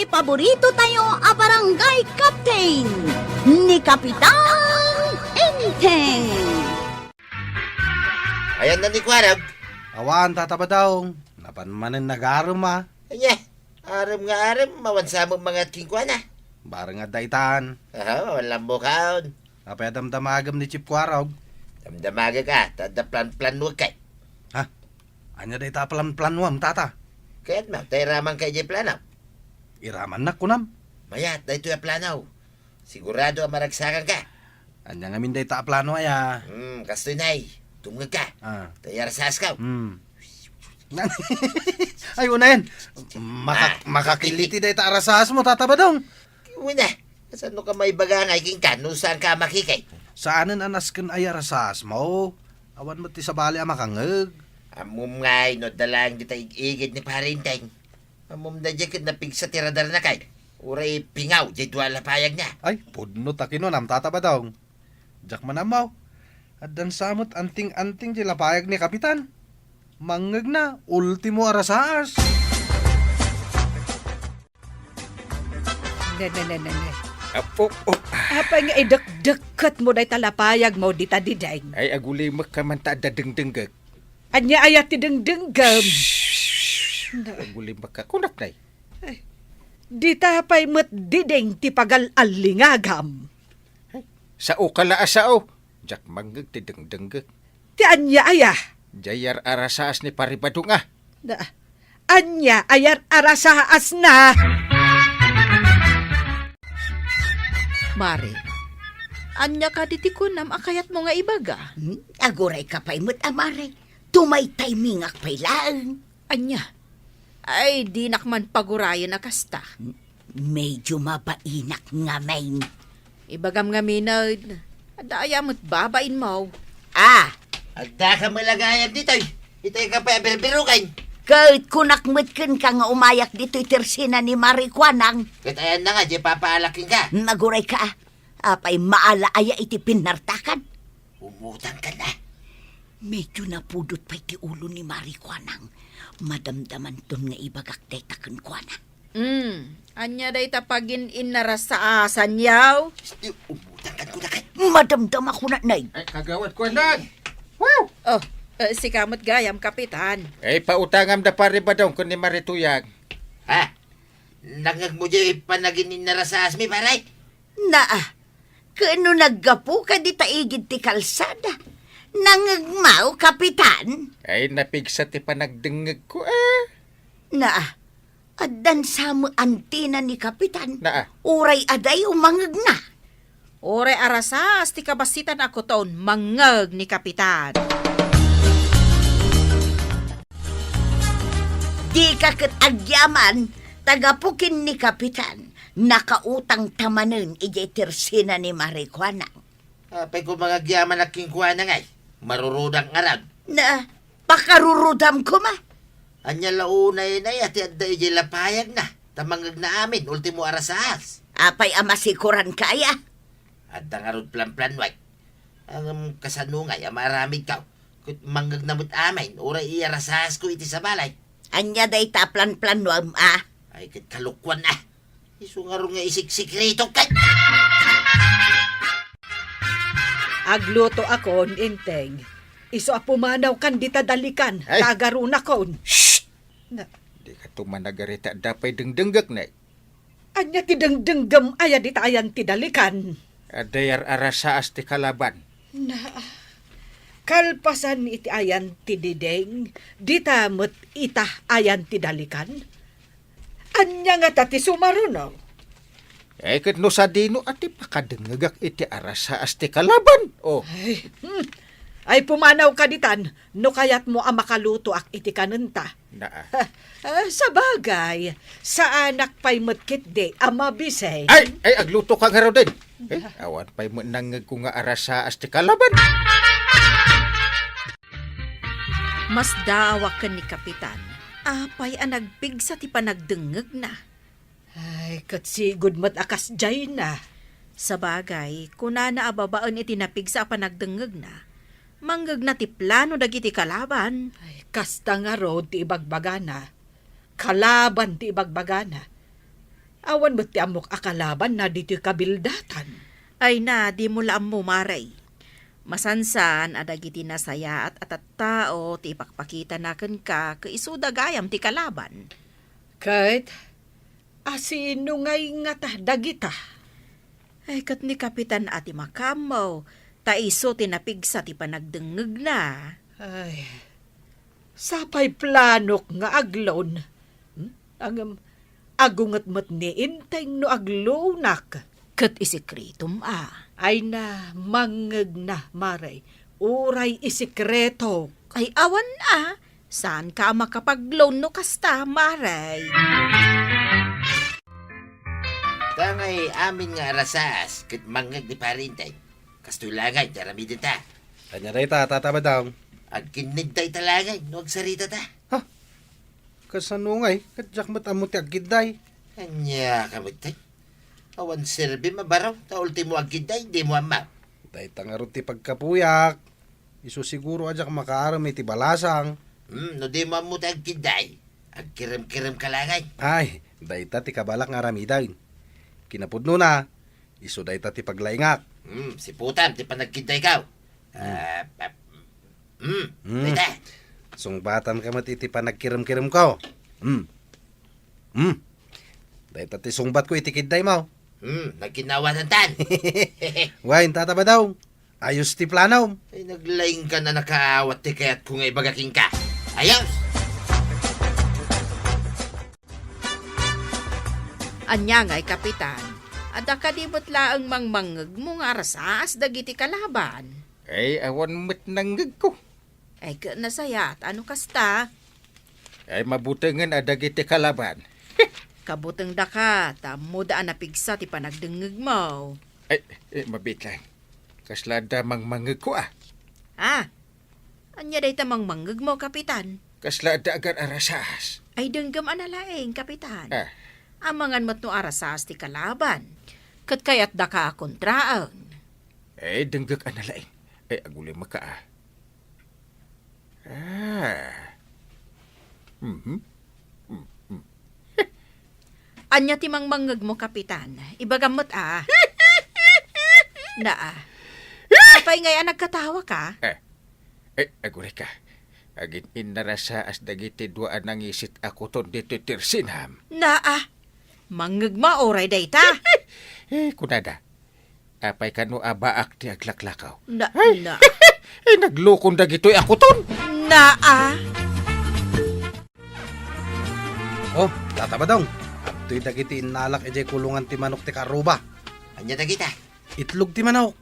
iti paborito tayo a barangay captain ni Kapitan Enteng. Ayan na ni Kwarab. Awan, tatabadaw. Napanmanan nagaruma. Anya, aram nga aram, mawansa mo mga kingkwana. Barang nga daitan. Walang bukaon. Apay damdamagam ni Chip Kwarog. Damdamaga ka, tada plan-plan mo kay. Ha? Anya daita plan-planwam, tata. Kaya't ma, tayo ramang kay di planaw. Iraman na kunam. Mayat, dahito yung planaw. Sigurado ang maragsakan ka. Anya nga min daita plano aya. Kastoy nay, tumag ka. Ah. Tayo rasas ka. Ay, unayan. Makakiliti daita arasahas mo, tatabadaw. Una, saan ka may bagangay king ka, no saan ka makikay? Saanan anas kan ay arasahas mo? Awan mo ti sa bali ang makangag. Amum ngay, no dalang di tayo igid ni parinteng. Amum na dyan na pig sa tiradar na kay. Uray pingaw, di duwala payag na. Ay, pudno takino nam tatabadaw. Jak manamaw. At dan samot anting-anting di lapayag ni Kapitan. Mangag na, ultimo arasahas. Apo, Apa nga idagdakat mo day talapayag mo di tadideng. ay agulay makamanta dadengdenggag. Anya ayat ti dengdenggam. Agulay makakunak na. Di tapay met dideng ti pagal-alingagam. Sao kala asao. Jak manggag ti dengdenggag. Ti anya ayah. Jayar arasaas ni paribadong ah. Da, anya ayar arasaas na. Mare, anya ka ditikunam akayat mo nga ibaga. Aguray ka pa'y mo't amare. Tumay timingak pa'y laang. Anya, ay di nakman pagurayan na kasta. Medyo mabainak nga main. Ibagam nga minad, adaya mo't babain mo. Agda ka malagayan dito. Ito'y ka pa berberukan. Kahit kunakmitkin ka nga umayak dito'y tersina ni Marikwanang. Katayan na nga, di papaalaking ka. Naguray ka apay maalaaya iti pinartakan. Umutang ka na. Medyo napudot pa'y ti ulo ni Marikwanang. Madamdaman ton nga ibagak day taken kwa na. Anya day tapagin inaras sa asan yaw. Umutang ka na kay. Madamdam ako na, nay. Ay kagawad ko nan. Wow! Oh, si kamot gayam, kapitan. Ay pautangam da paribadong kun ni marituyag. Ha? Nangag mo di panaginin na rasas mi paray? Kano naggapu ka di taigid ti kalsada? Nangagmaw, kapitan? Ay napigsa ti panagdengeg ko Addan sa mo antina ni kapitan. Na. Uray aday umangag na. Ore arasas, ti kabasitan ako taon, mangag ni kapitan. Di ka agyaman, tagapukin ni kapitan. Nakautang tamanin ijay tersina ni Marikwanang. Apay ko mga gyaman na kingkuha na ngay. Marurudang arag. Pakarurudam ko ma. Anya launay na yati at dahi lapayag na. Tamangag na amin, ultimo arasahas. Apay amasikuran kaya. At dangarod plan-plan wag. Ang kasanungay, maramig ka. Kut mangag namut amin, oray iarasahas ko iti sa balay. Anya day taplan-plan wam Ay, kit kalukwan na. Isungaro nga isik-sikrito kay. Agluto akon, inteng. Iso apumanaw kan di tadalikan. Ay. Tagaruna kon. Shh! Na, Di ka tumanagarita dapay dengdenggag na. anya ti dengdenggam aya di tayan ti dalikan. Adayar arasaas ti kalaban. Kalpasan iti ayan ti dideng, di tamot itah ayan ti dalikan. Anya nga tati sumarunaw. Ay kat no sa dino ati pakadengegak iti arasaas ti kalaban. Oh, Ay pumanaw ka ditan, no kayat mo ang makaluto ak iti kanunta. naa. Sa bagay, sa anak pa'y matkit de, amabisay. Ay agluto ka nga raw din. Awan pa'y mo nangag ko nga arasaas ti kalaban. Mas dawak ka ni kapitan. Apay ang nagpigsa ti panagdengeg na. Ay, katsigod mat akas jay na. Sa bagay, kuna na ababaan iti napigsa panagdengeg na. Manggag na ti plano dagiti kalaban. Ay, kasta nga ro ti ibagbagana. Kalaban ti ibagbagana. Awan mo ti amok akalaban na dito'y kabildatan. Ay na, di mo laam mo, Maray. Masansan, adagiti nasaya at tao, ti ipakpakita naken ka, kaisuda gayam ti kalaban. Kahit, asino ngay nga ta dagita. Ay, kat ni Kapitan Ati Makamaw, taiso tinapigsa ti panagdengeg na. Ay, sapay planok nga aglon. Ang agungat mat ni inteng no aglonak. Kat isikritum Ay na, mangeg na, Maray. Uray isikreto. Ay awan saan ka makapag-loan no kasta, Maray? Tangay amin nga arasas, kat mangag ni parintay. Kastulangay, darami din ta. Kanya dayta, tatabadaw. Ag kinigtay talangay, no agsarita ta. Kasanungay, kadyak matamu ti aggiday. Anya kamutay. Awan serbi mabaraw, ta ultimo agkiday, di mo ama. Dayta nga ron ti pagkapuyak. Isu siguro ajak makaarami ti balasang. No di mo amuta agkiday. Agkirim-kirim kalangay. Ay, dayta ti kabalak nga ramiday. Kinapudno na, isu dayta ti paglaingak. Si putam, ti panagkiday kaw. Dayta. Sungbatan ka matiti pa nagkirim-kirim ko. Dayta ti sungbat ko itikiday mo. Nagkinawanan tan. Wain tataba daw. Ayos ti planaw. Ay, naglaing ka na nakaawat ti kaya't kung ay bagaking ka. Ayos! Anya nga'y Kapitan, ada kadibot laang mangmangeg mo nga arasas dagiti kalaban. Ay, awan mo't nanggag ko. Ay ka nasaya at ano kasta, Ay, mabutangan adagiti kalaban. kabuteng daka, tamo daan napigsa ti panagdengeg mo. Ay, mabit lang. Kaslada mangmangag ko Anya day tamang manggeg mo, Kapitan. Kaslada agar arasas. Ay denggam analaeng, Kapitan. Amangan Amangan mo't no arasas ti kalaban. Kat kayat daka kontraan. Ay, denggag analaing. Ay, agulay maka Anya ti mangmangeg mo, Kapitan. Ibagamot Apay ngayon nagkatawa ka? Ay, agulay ka. Agin inarasa as dagiti duaan nang isit ako ton dito tirsinham. Manggeg mo oray dayta. Kunada. Apay kano abaak ti aglaklakaw. Ay, naglukon dagito'y ako ton. Oh, tataba daw. Abto'y dagiti inalak ejay kulungan ti manok ti karuba. Anya na kita. Itlog ti manok.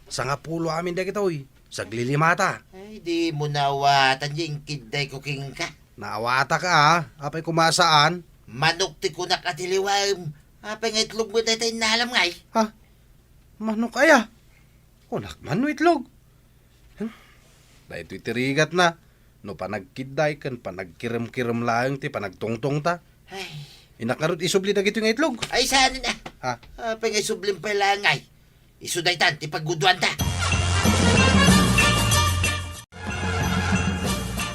Sangapulo amin dagitoy. Saglilimata. Ay, di mo nawatan yung kiday ko king ka. Naawata ka apay kumasaan. Manok ti kunak at iliwam. Apay nga itlog mo tayo nalam ngay. Manok aya. Kunak man no itlog. Dahil ito'y tirigat na. No panagkiday kan panagkirim-kirim lang ti panagtungtong ta. Ay, Inakarot isubli na gito yung itlog. ay saan na. Ha? Apay nga sublim pa lang ngay. Isuday tan, ti pagguduan ta.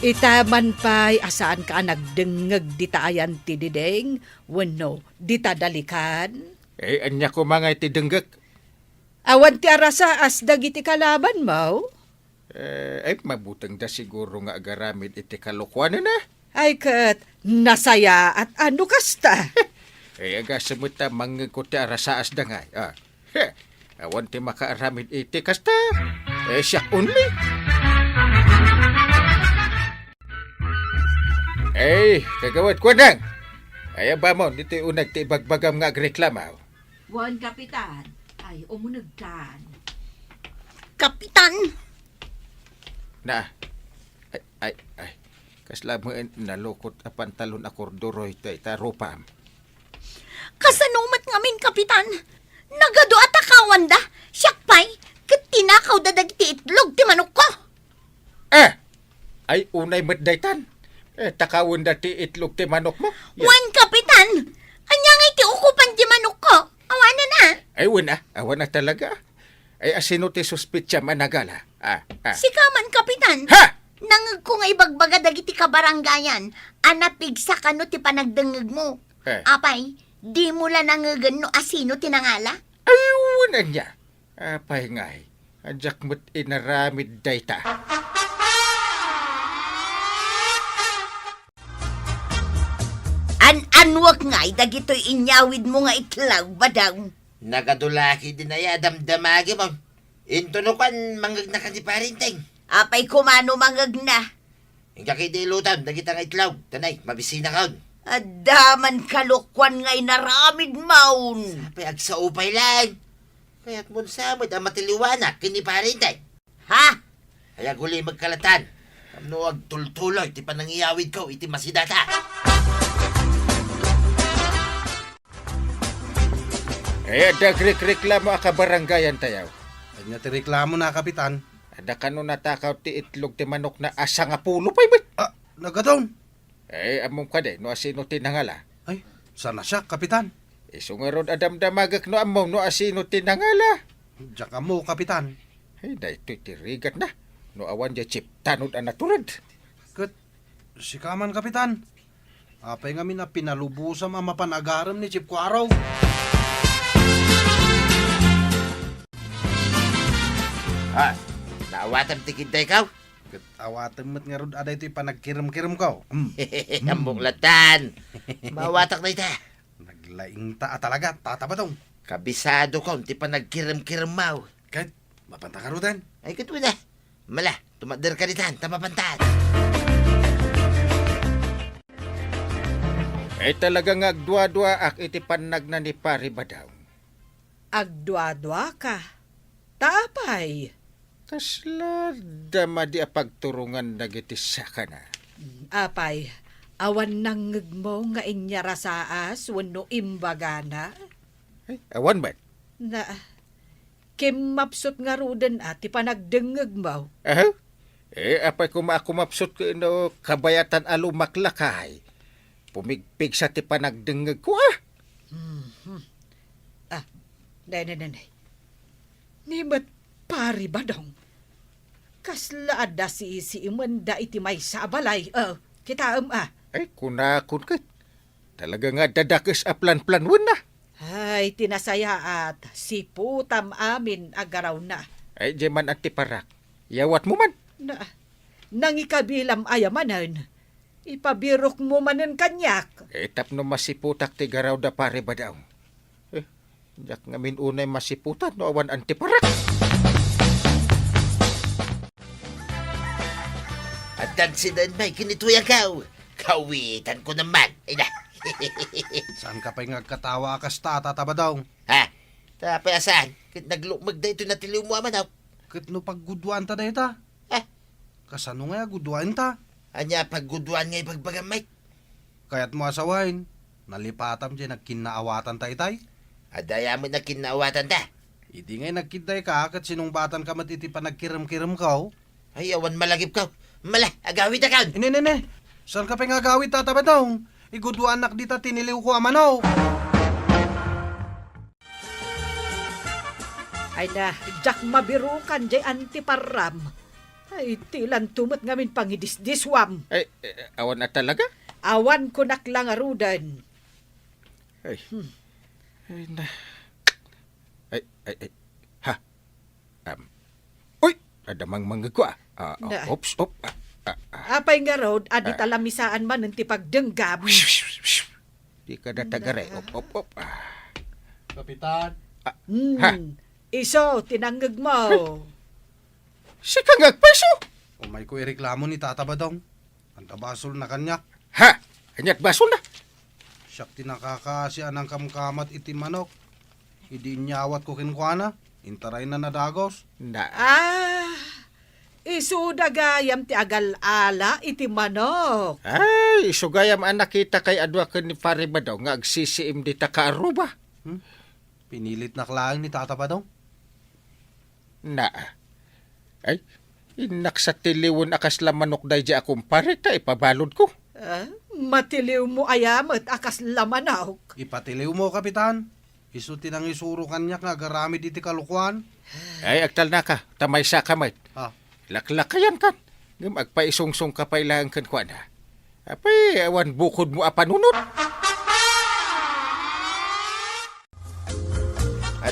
Itaman pa'y asaan ka nagdengeg ditayan ti dideng, wano, ditadalikan. Ay, anya ko mga iti denggag. Awan ti arasa as dagiti kalaban mo. Ay, mabutang da siguro nga agaramid iti kalukwanan na. Ay kat, nasaya at ano kasta. Ay, aga samuta manggag ko ti arasaas da ngay. Awan ti makaaramid iti kasta. Siya only. Ay, kagawad ko nang. Ay, ba mo, dito unag ti bagbagam nga agreklamaw. Wan, Kapitan. Ay, umunagkan. Kapitan, Na, ay. Kasla mo nalukot a pantalon akorduroy ta itarupam. kasanumat ngamin, Kapitan. Nagado at akawan da. Siyakpay, kat tinakaw da dagiti itlog ti manok ko. Ay, unay matdaytan. Takawon dati itlog ti manok mo. Wan, Kapitan. Anya nga iti ukupan ti manok ko. Awanan na. Ay, awan na talaga. Ay, asino ti suspitsya managala. Sikaman, Kapitan. Ha! Nangag ko nga ibagbaga dagiti kabaranggayan. Anapigsa kano ti panagdengeg mo. Eh. Apay, Di mo lang nangagan no asino tinangala? Ayun niya. Apay ngay. Ajak mo't inaramid dayta. Anwak nga'y dagito'y inyawid mo nga itlaw ba daw? Nagadulaki din na ya, damdamagi mo. Intunukan, mangag na ka ni Parinteng. Apay kumano mangag na. Hingga kay dilutan, nagita nga itlaw. Tanay, mabisina kaon. Adaman kalukwan nga'y naramid maun. Apay, agsaupay lang. Kaya't mo samod ang matiliwanak kini Parinteng. Ha? Kaya guli magkalatan. Ano agtultuloy, ti pa nangiyawid ko, iti masidata. Dagrik-reklamo ka barangayan tayaw. Kanya ti reklamo na, Kapitan. Ada ka no natakaw ti itlog ti manok na asa nga pulo pa'y ba't? Nagadong. Among ka de, no asino tinangala. Ay, sana siya, Kapitan. Iso nga ron adamdamagak no amaw no asino tinangala. Diyak mo, Kapitan. Ay, da ito'y tirigat na. No awan di chip, tanod ang naturad. Kat, si Kaman, Kapitan. Apay nga na pinalubusam ang mapanagaram ni Chip Kwaraw. Ha? Naawatan tikid tayo ikaw? Kat, awatan mo't nga rod aday ito'y panagkiram-kiram ko. Ang buklatan. Mawatak na ita. Naglaing ta talaga, tatabatong. Kabisado ko, ti pa nagkiram-kiram mau. Kat, mapanta ka rodan. Ay, katwa na. Mala, tumader ka ditan, tamapantan. Talagang agdwa-dwa ak iti panag na ni pari ba daw? Agdwa-dwa ka. Tapay. Kasla dama di apagturungan nagiti saka na. Apay, awan nangeg mo nga inyara saas wenno imbagana. Awan ba't? Na, kimapsot nga ruden ati panagdengeg mo. Apay kumakumapsot ko ino kabayatan alumaklakay. Pumigpig sa ti panagdengeg ko Nay. Ni ba't pari ba dong? Kasla ada si imanda iti may sabalay. Kita Ay, kunakun kat. Talaga nga dadakis a plan-planwan na. Ay, tinasaya at si putam amin agaraw na. Ay, jeman at tiparak. Yawat mo man. Nangikabilam ayamanan. Ipabirok mo manen kanyak. Tapno masiputak ti garaw da pare ba daw? Jak ngamin unay masiputan no awan antiparak. At tansidan may kinituya kaw. Kawitan ko naman. Ay na. Saan ka pa'y ngagkatawa akas tataba daw? Ha? Tapay asan? Kit naglukmag da ito natiliw mo aman Kat no paggudwan ta da ita. Kasano nga gudwan ta? Anya paggudwan ngay pagbagamay. Kaya't mo asawain. Nalipatam dyan nagkinaawatan ta itay. Adaya mo na kinawatan ta. Idi ngay nagkiday ka kat sinong batan ka matiti pa nagkiram-kiram ka. Ay, awan malagip ka. Mala, agawid na ka. Ine. Saan ka pa'y ngagawit tataba daw? Igudwan nak dita tiniliw ko amanaw. Ay na, jak mabirukan jay antiparam. Ay, tilan tumot ngamin pangidisdiswam. Ay, awan na talaga? Awan ko naklangarudan. Ay. Ay na. Ay. Ha? Uy! Adamang manggag ko Oops. Apay nga rod, adi talamisaan man ng tipagdenggam. Di ka na tagare. Op. Kapitan. Ha? Iso, tinanggag mo. Si kangagpeso! Umay ko ireklamo ni tataba daw. Ang tabasol na kanyak. Ha? Anyat basol na? Siyak tinakakasya ng kamkamat iti manok. Hindi nyawat ko kinkwana. Intaray na nadagos. Na. Isudagayam ti agal-ala iti manok. Ay, sugayam anak kita kay adwa ka ni pare ba daw nga agsisiim di ta kaaruba. Pinilit na klaang ni tataba daw. Na. Ay, inak sa tiliwon akas lamanok day di akong pare ta ipabalod ko. Matiliw mo ayamat akas lamanaw. Ipatiliw mo, Kapitan. Isu tinang isuro kanyak nga garamid iti kalukwan. Ay, agtal na ka. Tamay sa kamay. Laklakayan kan. Agpaisungsong ka pa ilang kan kwa na. Apay, awan bukod mo apanunod.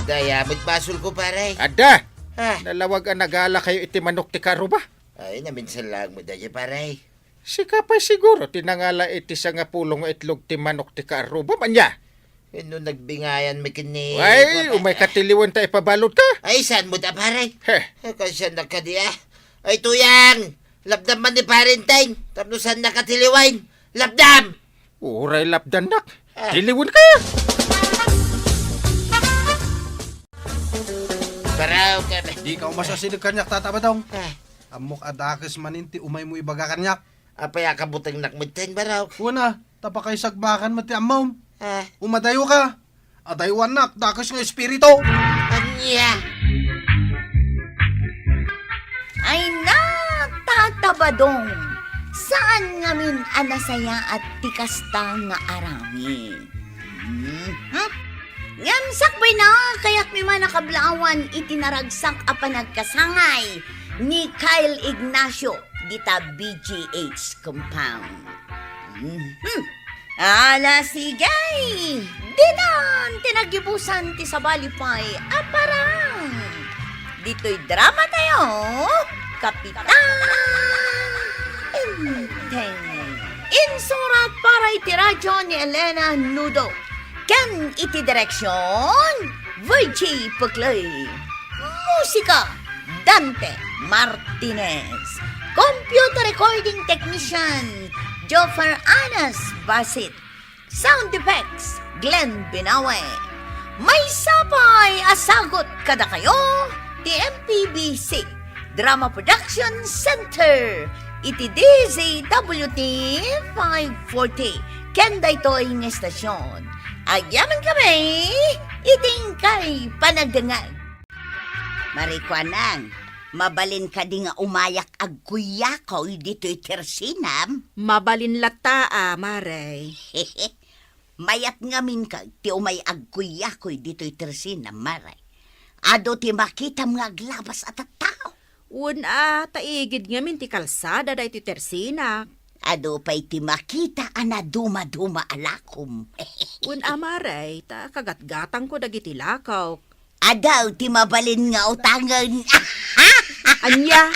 Adayamit basol ko pare. Ada! Ha? Nalawag ang nagala kayo iti manok ti karuba. Ay, naminsan lang mo daya pare. Si kapay siguro tinangala iti sa nga pulong nga itlog ti manok ti karuba manya. Ano nagbingayan may kini? Ay, umay katiliwan ta ipabalot ka. Ay, saan mo da pare? Heh, Kasi nakadiya. Ay, tuyang! Labdam man ni parenteng. Tapos saan nakatiliwain? Labdam! uray lapdan nak. Ah. Tiliwan ka. Paraw ka ba? Di ka umasasinig kanyak tatabadong. Ah, Amok adakes maninti umay mo ibaga kanyak. apay akabutang nakmiten baraw. Una, tapakay sagbakan mati amom. Ah, Umadayo ka. Adaywan nak, dakes nga espiritu. anya? Ay na, tatabadong. Saan ngamin anasaya at tikasta nga arami? Ngam sakbay na, kaya't may manakablawan itinaragsak a panagkasangay ni Kyle Ignacio dita BGH compound. Ala sigay, dinan tinagibusan ti sabalipay aparang. Dito'y drama tayo, Kapitan Enteng. Insurat para iti radyo ni Elena Nudo. Ken iti direksyon, Virgie Puclay. Musika, Dante Martinez. Computer recording technician, Joffer Anas Basit. Sound effects, Glenn Binawe. May sapay asagot kada kayo, ti MPBC Drama Production Center. Iti DZWT 540. Ken daytoy nga estasyon. Agyaman kami, iting kay panagdangag. Marikwanang, mabalin ka di nga umayak agkuyakaw dito'y tersinam. Mabalin lata, Maray. Mayat ngamin ka, ti umay agkuyakoy dito'y tersinam, maray. Ado ti makita mga glabas at tao. Taigid ngamin ti kalsada da iti tersina. Ado pa'y ti makita ana duma-duma alakom. Maray, ta kagatgatang ko dagiti lakaw. Adaw ti mabalin nga utangan. Anya,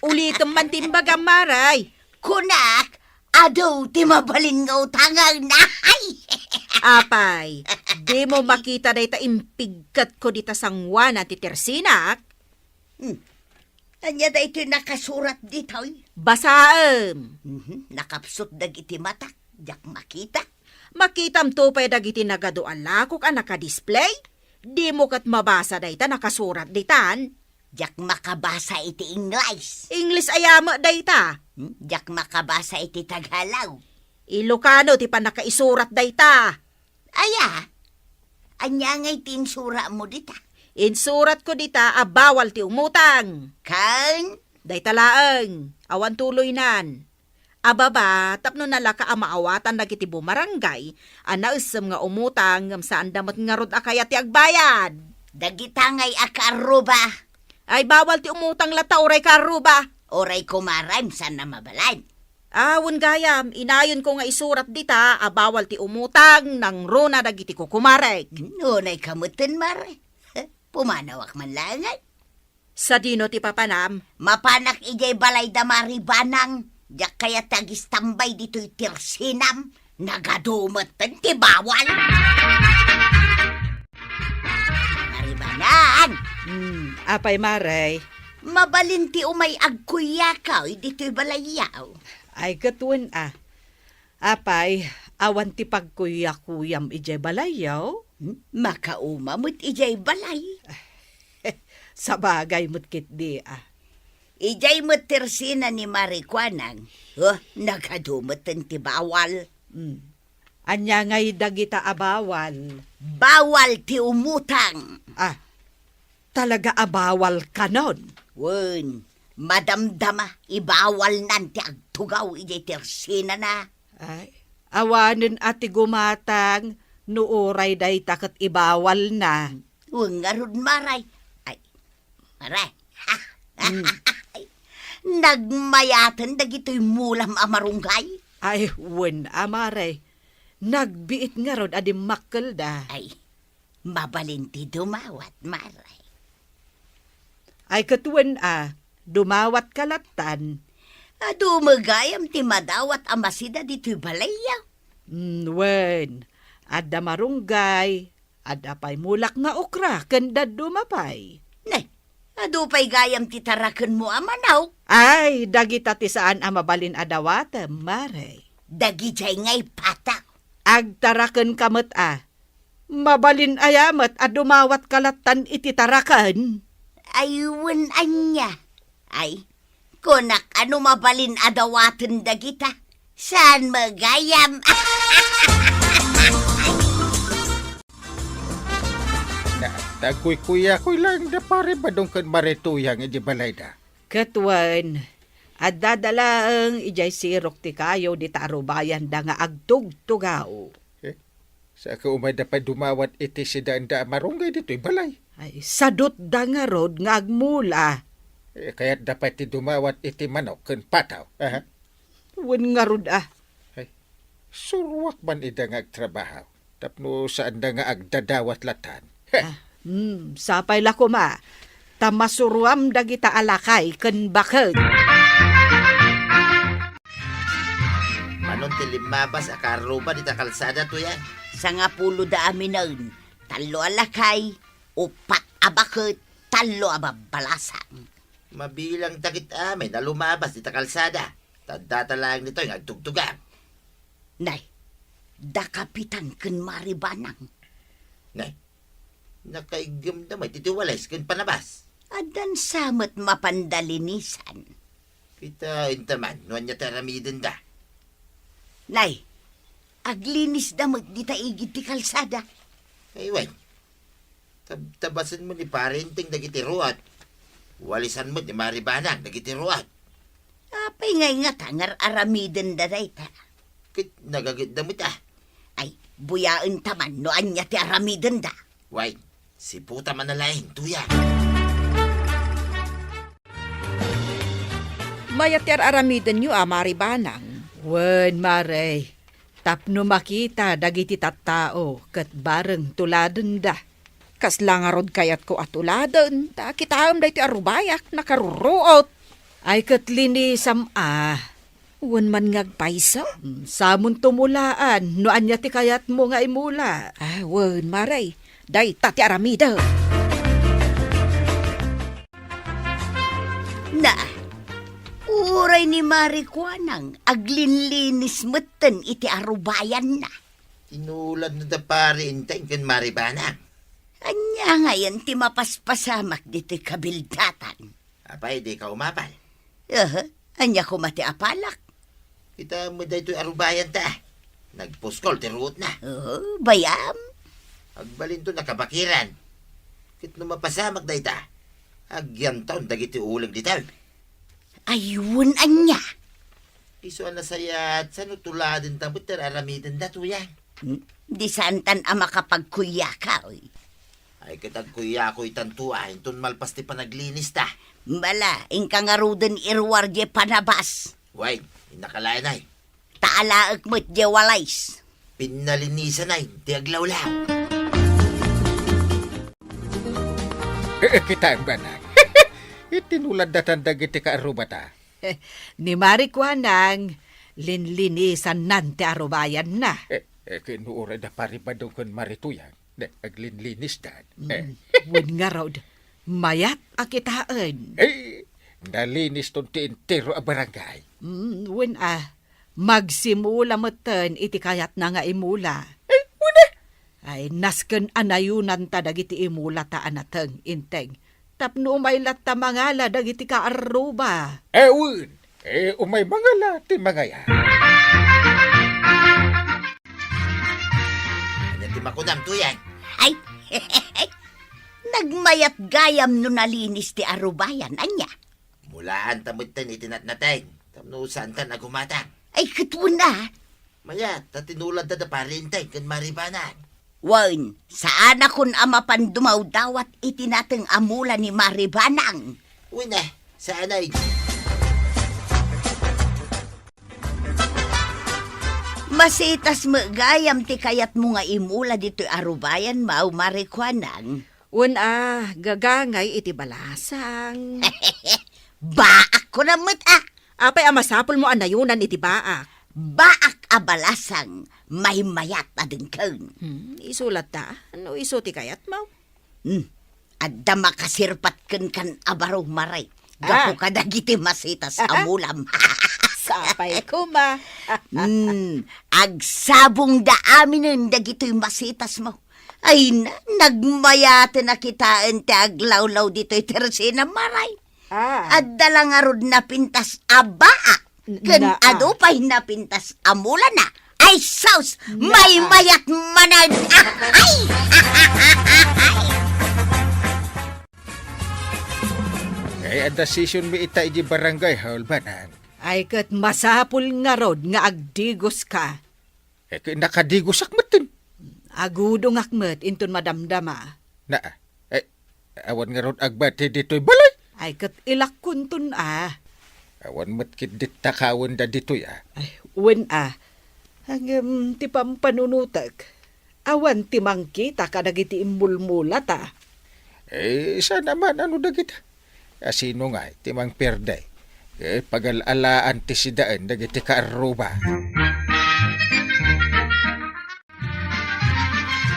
ulitom man timbaga, Maray. Kunak, adaw ti mabalin nga utangan. Ay! Apay, di mo makita da ita impigkat ko dita sangwana ti tersinak. Anya da ito'y nakasurat dito'y. Basaem. Nakapsot dagiti matak, jak makita. Makitam to pa'y dagiti nagadoan lakok ang nakadisplay. Di mo kat mabasa da ita nakasurat ditan. Jak makabasa iti English. English ayama da ita. Jak makabasa iti Tagalog. Ilocano ti pa nakaisurat da ita. Aya, anya ngay tinsura mo dita. Insurat ko dita bawal ti umutang. Kan, Day talaeng, awan tuloy nan. Ababa, tapno nalaka amaawatan dagiti bumarangay, anausem nga umutang ngam saan damot nga rod akaya ti agbayad. dagitangay akaruba. Ay bawal ti umutang lata oray karuba. Oray kumaram sana mabalay. Awon gayam, inayon ko nga isurat dita, bawal ti umutang nang runa dagiti kukumarek. Nunay kamutin mare. Pumanawak man langay. Sa dino ti papanam, Mapanak ijay balay damari banang. Diyak kaya tagis tambay dito'y tirsinam. Nagadumatan ti bawal. Maribanang. Apay Maray, Mabalin ti umay agkuyakaw dito'y balayaw. ay katun Apay, awan ti pagkuyakuyam ijay balayaw. Makauma mo't ijay balay. Sa bagay mo't kitdi Ijay mo't tirsina ni Marikwanang. Nagadumatan ti bawal. Anya ngay dagita abawal. Bawal ti umutang. Talaga abawal kanon. Wen, madamdama, ibawal nanti agtugaw ijay tirsina na. Ay, awanen ati gumatang, nuuray day takat ibawal na. Wen nga rod maray. Ay, maray. Nagmayatan dagito'y mulam amarunggay. Ay, wen amaray. Nagbiit nga rod adi makkel da. Ay, Mabalin ti dumawat, Maray. Ay katuan dumawat kalatan. Dumagayam ti madawat amasida dito'y balaya. Wen, adda marunggay, adda pa'y mulak nga okra, kanda dumapay. Nay, adupay gayam ti taraken mo amanaw. Ay, dagita ti saan mabalin adawata, Maray. Dagi jay ngay pataw. Agtaraken kamet Mabalin ayamat dumawat kalatan iti tarakan. Ayun anya. Ay, kunak ano mabalin adawaten dagita. Saan magayam? Taguy-kuya-kuy lang da pare badong kan marituyang iti balay da. Katuan, adadala ang ijay sirok ti kayo di tarubayan da nga agtug-tugaw. Sa kaumay da pa dumawat iti si da marunggay dito'y balay. Ay, sadot da nga rod nga agmula. Kaya't dapat ti dumawat iti manok kan pataw. Aha. Wen nga rod Surwak man ida nga agtrabaho. Tapno saan da nga agdadawat latan. Sapay la kuma. Tamasuruam dagita alakay ken baked. Manon ti limabas akaruba dita kalsada to yan. Sa nga pulo da amin talo alakay, upat abakot, talo ababalasan. Mabilang takit amin na lumabas dita kalsada. Tadata lang nito yung agtugtugan. Nay, da kapitan ken maribanang. Nay, nakaigam na may titiwalays kan panabas. Adan samot mapandalinisan. Kita intaman, nuan niya taramidin da. Nay, aglinis damot di taigid ti kalsada. Aywan, tabasan mo ni parenting nagitiruat. Walisan mo ni maribanang nagitiruat. Apay ngay nga tangar aramiden da dayta. Kit nagagit na mo ta. Ay, buyaan taman no anya ti aramiden da. Why, si puta manalaing tuya. Mayatir aramiden nyo maribanang. Wen Maray, tapno makita dagiti tattao ket bareng tuladen da. Kasla nga rod kayat ko atuladen. Ta kitaam da iti arubayak nakaruruot. Ay ket linisam Uwan man ngagpaysa. Samon tumulaan, no anya ti kayat mo nga imula. Wen Maray. Day tati aramida. Na, uray ni Marikwanang aglinlinis meten iti arubayan na. Tinulad na da parenting kan maribanang. Anya ngayon ti mapaspasamak diti kabildatan. Apay, di ka umapal. Anya ko mati apalak. Kita mo da ito'y arubayan ta. Nagpuskol, tiruot na. Bayam. Agbalin to nakabakiran. Kit no mapasamak da ita. Agyan taon dagiti ulag ditaw. Ayun anya. Iso na sayat, sano tuladin tabot aramidin da to yan. Di santan ang makapagkuya ka, oy. Ay kitagkuya ko itantua, intun malpas ti panaglinis ta. Bala, ingka nga ruden irwarje panabas. Why, inakalayan ay. Taalaak mo't jewalays. Pinalinisan ay, ti aglawlaw. Kita ang banang. Itinulad datan dagiti kaarubata. Ni Marikwanang, linlinisan nante arubayan na. Kinuura da paribadong kun marituyang. Aglinlinis dan. Wen nga rod, mayat akitaan. Nalinis ton ti entero a barangay. Wen magsimula meten iti kayat na nga imula. Ay, nasken anayunan ta dagiti imula ta anateng inteng. Tapno umaylat ta mangala dagiti kaaruba. Ewan, umay mangala ti mangaya. Ano ti makunam to yan? Ay, nagmayat gayam no nalinis ti arubayan, anya. Mulaan tamutan itinatnateng. Tamno saan ta nagumatang. Ay, katun na. Maya, tatinulad da parenteng kan maribanang. Wan, saan akon ama pandumaw dawat itinateng amula ni Maribanang. Uy na, saan ay? Masitas mo gayam ti kayat mo nga imula dito arubayan mau marikwanan. Gagangay iti balasang. Baak ko na Apay amasapol mo anayunan iti baak. Baak abalasang may mayat adengkeng. Isulat ta. Ano iso ti kayat mo? Adda makasirpat kan abaro maray. Gapo kadagiti masitas amulam. Sapay ko ma. Agsabong da aminin dagito'y masitas mo. Ay nagmayate na kitaan ti aglawlaw dito'y tersina maray. Adda lang arod na pintas abaak. Ken Na- adupay na pintas amula na. Ay saus, may mayat manag. Ay! Ay, ang decision mi ita iji barangay, haulbanan. Ay kat masapul nga rod nga agdigos ka. Eh, nakadigosak matin. Agudong akmet inton madamdama. Na, awan nga ron agbati dito'y balay. Ay kat ilakuntun Awan matkit dit takawin da dito'y Ay, wen Ang ti pampanunutak. Awan ti mangkita kadagiti imbulmula ta. Isa naman, ano da kita? Sino nga, timang perday. Pag-alaan ti sidaan, dagiti kaaruba.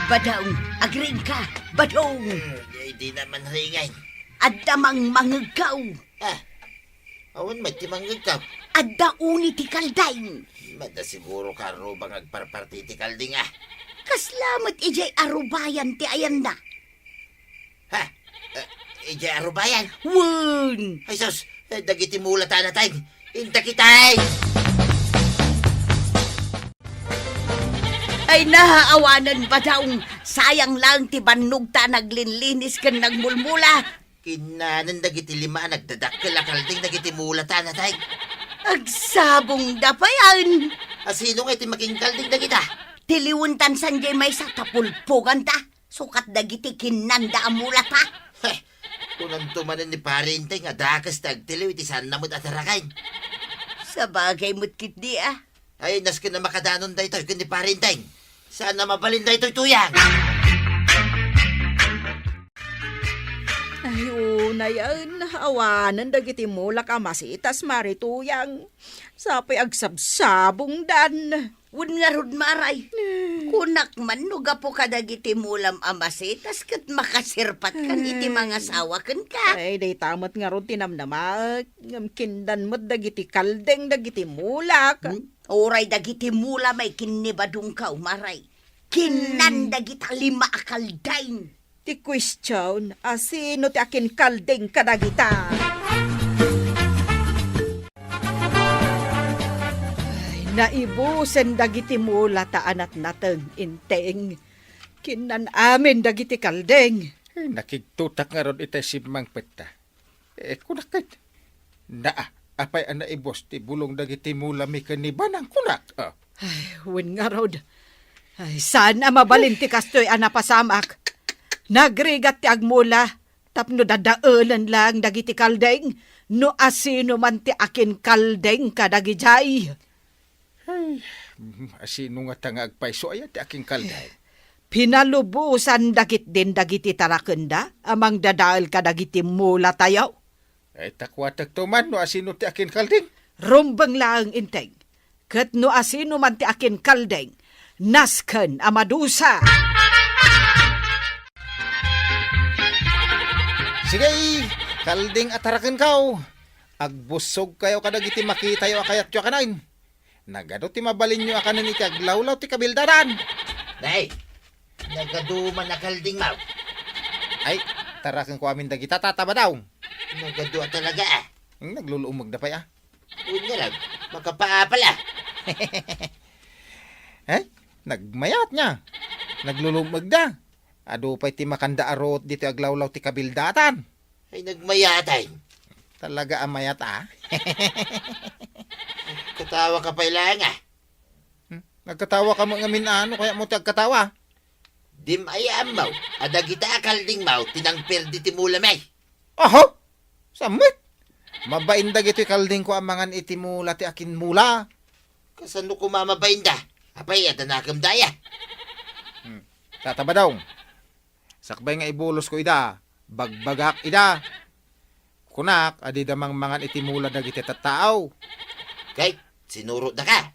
Badaong, agrin ka. Badaong, Di naman ringay. adda mang mangagaw. Awan may timanggag ka. Adda uni ti kalday. Mada siguro karo bang agparparti ti kalding Kaslamat ijay arubayan ti ayan na. Ha? Ija arubayan. Wen! Ay sus, dagiti mula tanatay. Inta kitay. Ay nahaawanan ba daong sayang lang ti bannog ta naglinlinis kan nagmulmula. Kinanan dagiti lima nagdadakkel kalding dagiti mula tanatay. Agsabong da pa yan. Sino nga iti making kalding dagita? Tiliwuntan sanjay may sa tapulpugan ta. Sukat dagiti kinanda amula ta. Kunang tumanan ni parente nga dakas tagtiliw iti saan namot atarakain. Sa bagay mo't kit di Ay, nas ka na makadanon da ito, kundi parinteng. Saan na mabalin da ito'y tuyang? Ay, una yan. Awanan dagiti mulak amasitas marituyang. Sapay agsabsabong dan. Wun nga rod maray. Kunak man no gapo kadagiti mulam amasitas kat makasirpat kan iti mga sawakan ka. Ay, day tamot nga ron tinamnamak. Kindan mo't dagiti kaldeng dagiti mulak. Oray dagiti mula may kinibadong ka maray. Kinan dagita lima akaldain. Ti question, sino ti akin kaldeng kadagita? Naibusen dagiti mula ta anat nateng inteng. Kinan amin dagiti kaldeng. Nakigtutak nga ron ita si Mang Peta. Kunakit. Apay ana ibos ti bulong dagiti mula mi kanibanang kunak. Ay, wen nga rod. Ay, sana mabalin ti kastoy anapasamak. Nagrigat ti agmula. Tapno dadaulan lang dagiti kaldeng. No asino man ti akin kaldeng kadagijay. Sino nga tanga agpaiso ay ti aking kalday. Pinalubusan dagit din dagiti tarakenda. Amang dadaal kadagiti mula tayaw. Ay takwatag tuman no asino ti akin kalding. Rumbang lang inteng. Kat no asino man ti akin kaldeng. Nasken amadusa. Sige, kalding ataraken kaw. Agbusog kayo kadagiti makita yo akayat yo kanain. Nagado ti mabalin nyo akanan iti aglawlaw ti kabildaran. Day, nagaduman na kalding mau. Ay, taraken ko amin dagita tataba daw. Nagadua talaga Nagluluumag na pa ya. Unya lang, makapaapala. Nagmayat niya. Naglulumag na. Ado pa'y ti makanda arot dito aglawlaw ti kabildatan. Ay nagmayatay. Talaga amayat Katawa ka pa ilang Nagkatawa ka mo ngamin ano kaya mo ti agkatawa. Dim ayam mau. Adagita kalding mau, tinangper di timula may. Aho! Samit! Mabaindag ito'y kalding ko amangan iti mula ti akin mula. Kasano ko mamabayin da? Apay, at nakam daya. Tatabadong. Sakbay nga ibulos ko ida. Bagbagak ida. Kunak, adi damang mangan itimula dagiti tattao. Kay, sinuro na ka.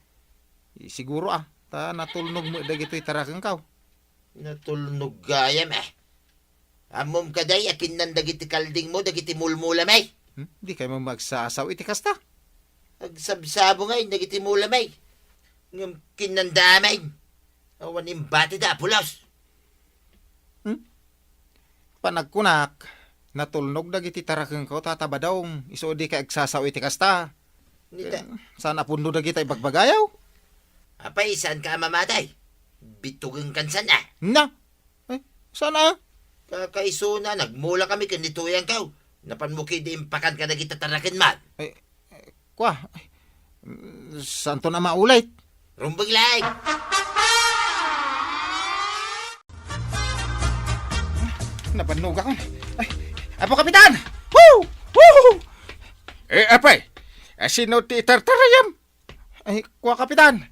Siguro ta natulnog mo dagito'y tarakang kaw. Natulnog gayam eh. Amom ka day, akin nan dagiti kalding mo, dagiti mulmula may. Di kayo mo magsasaw iti kasta. Agsabsabo ngay, dagiti mula may. Ngam kinandamay. Awan yung bati da, pulos. Panagkunak, natulnog dagiti tarakang kaw tatabadong. Iso di ka agsasaw iti kasta. Nita, Sana pundo dagiti bagbagayaw. apay, saan ka mamatay? Bitugang kansan na. Na? Sana? Kakaiso na, nagmula kami kanituyan kaw. Napanmuki di impakan ka na kita tarakin man. Kwa, santo na maulit. Rumbag lang. Napanog ako. Ay, apo kapitan! Woo! Woo! Apay, asino ti tartarayam? Ay, kwa kapitan.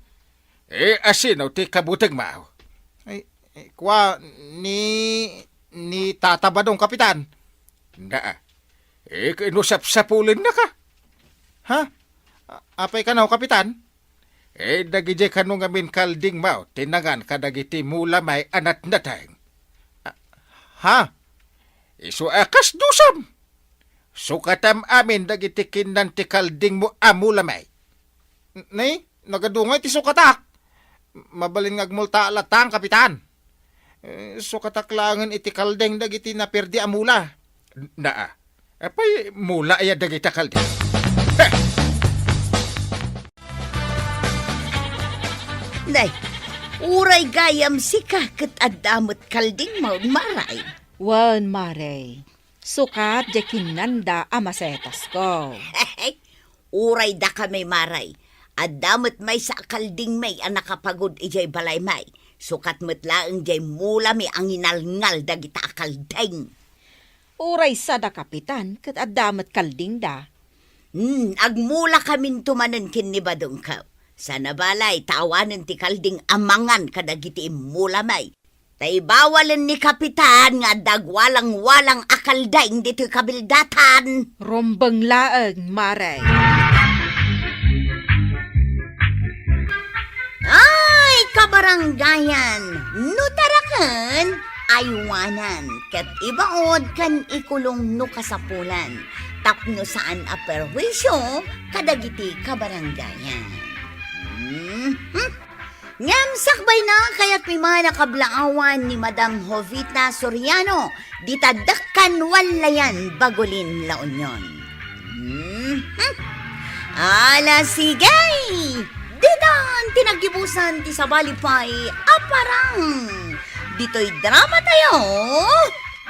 Asino ti kabutag mao? Ay, kwa, ni tatabadong kapitan. Naa, kinusap-sapulin na ka. Ha? Apay ka na, kapitan? Dagiti kanong amin kalding mao, tinangan ka dagiti mula may anat na tayong. Ha? Isu akas dusam. Sukatam amin dagiti kinan ti kalding mo amula may. Nay, nagadungay ti sukatak. Mabalin ngagmulta alatang, kapitan. Sukatak langan iti kaldeng dagiti naperdi amula. Naa, apay mula ay dagiti kalding. Nay, uray gayam sika ket adamot kalding maun maray. Wan, Maray. Sukat, jakinanda amasetas ko. Hey, uray da kami maray. Adamot may sa kalding may ang nakapagod ijay balay may. Sukat metlaeng jay mula mi ang inalngal dagita kalding. Uray sada kapitan, kat adamat kalding da. Agmula kamin tumanen kin ni badong ka. Sana balay, tawanan ti kalding amangan kadagiti mula may. Tay bawalan ni kapitan nga dagwalang-walang akaldaing dito kabildatan. Rombang laeng, Maray. Ay, kabaranggayan, nutarakan, aywanan, kat ibaod kan ikulong no kasapulan. Tapno saan a perwisyo, kadagiti kabaranggayan. Ngam sakbay na kaya't may mga nakablaawan ni Madam Jovita Soriano, ditadakkan walayan bagulin la Union. Ala sigay! Ditan tinagibusan ti sabalipay aparang. Dito'y drama tayo,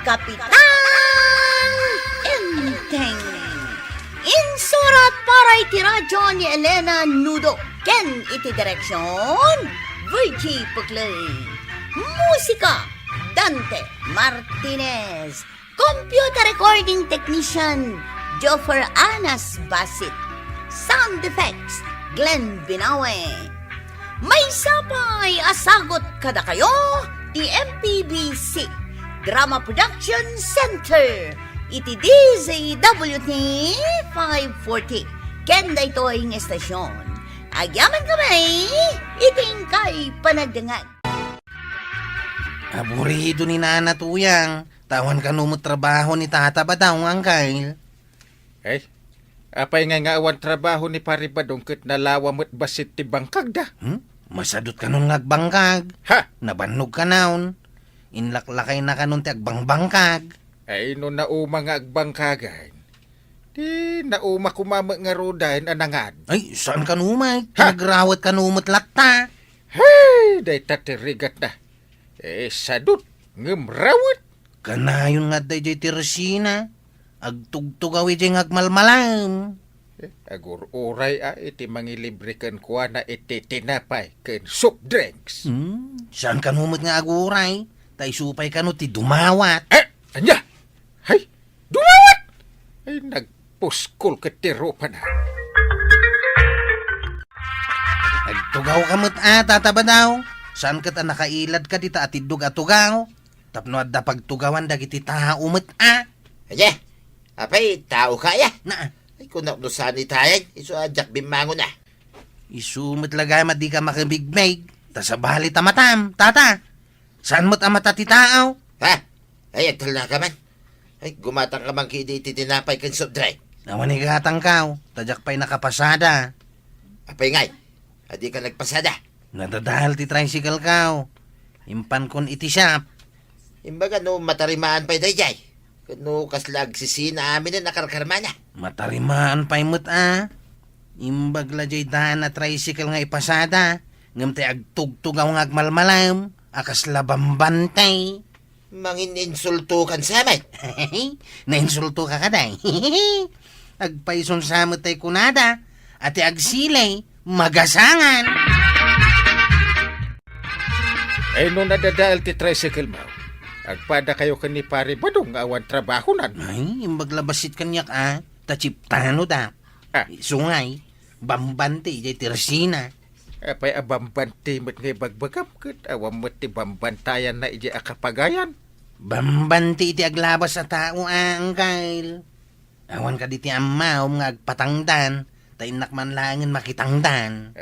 Kapitan Enteng. Insurat para iti radyo ni Elena Nudo. Ken iti direksyon, Virgie Puglay. Musika, Dante Martinez. Computer recording technician, Joffer Anas Basit. Sound effects, Glenn Binawe. May sapay asagot kada kayo, di MPBC Drama Production Center. Iti DZWT 540. Kenda ito ang estasyon. Agyaman kami, iting kay panagdangan. Aburido ni Nana Tuyang. Tawan ka numot trabaho ni Tata Badaw ang kay. Apay nga awan trabaho ni Paribadong ket nalawa mo't basit ti bangkag da. Masadot ka nun ngagbangkag. Ha? Nabannog ka naon. Inlaklakay na ka nun ti agbangbangkag. Ay no nauma nga agbangkagan. Di nauma kumama nga rodahin anangad. Ay, saan ka numay? Nagrawat ka numot lakta. Hey, day tatirigat na. Sadut, ngumrawat. Kanayon nga day jay Teresina. Agtugtugaw jay ngagmalmalam. Agur oray iti mangilibre kan kuha na iti tinapay ken soup drinks. Saan ka numot nga aguray? Tay supay ka no ti dumawat. Anya? Hay, dumawat! Ay, nagpuskol ka tiro pa na. Tugaw ka mo't tataba daw. Saan ka ta nakailad ka dita at idug at tugaw? Tapno at da pagtugawan dagiti tao mo't Anya, apay, tao kaya. Na, Ay, kung nakunusan ni tayan, iso adyak bimango na. isumot lagay di ka makibigmig. Tasabali tamatam, tata. Saan mo't amata ti tao? Ha? Ay, atal na ka man. Ay, gumatang ka man kidi tinapay kan soft dry. Nawan gatang kaw, tadyak pa'y nakapasada. Apay ngay, adi ka nagpasada. Nadadahal ti tricycle kaw. Impan kon iti shop. Imbaga no, matarimaan pa'y dayjay. Kano kaslag sisina amin na nakarkarmana. Matarimaan pa'y mo't Imbag la jay dahan na tricycle nga ipasada. Ngam tay agtugtugaw nga agmalmalam. Akas labambantay. Mangin insulto kan sa amin. Nainsulto ka kaday. Agpaison samot tay kunada. Ati agsilay. Magasangan. Ay nung nadadaal ti tricycle mo, agpada kayo kani pare badong nga awan trabaho nan. Ay, imbag labasit kanyak Tachiptano da. Sungay. Bambante jay tirsina. Apay abambanti met ngay bagbagap ket awam met ti bambantayan na ije akapagayan. Bambante iti aglabas sa tao angkail. Awan ka diti amaw nga agpatangdan. Tainak man langin makitangdan.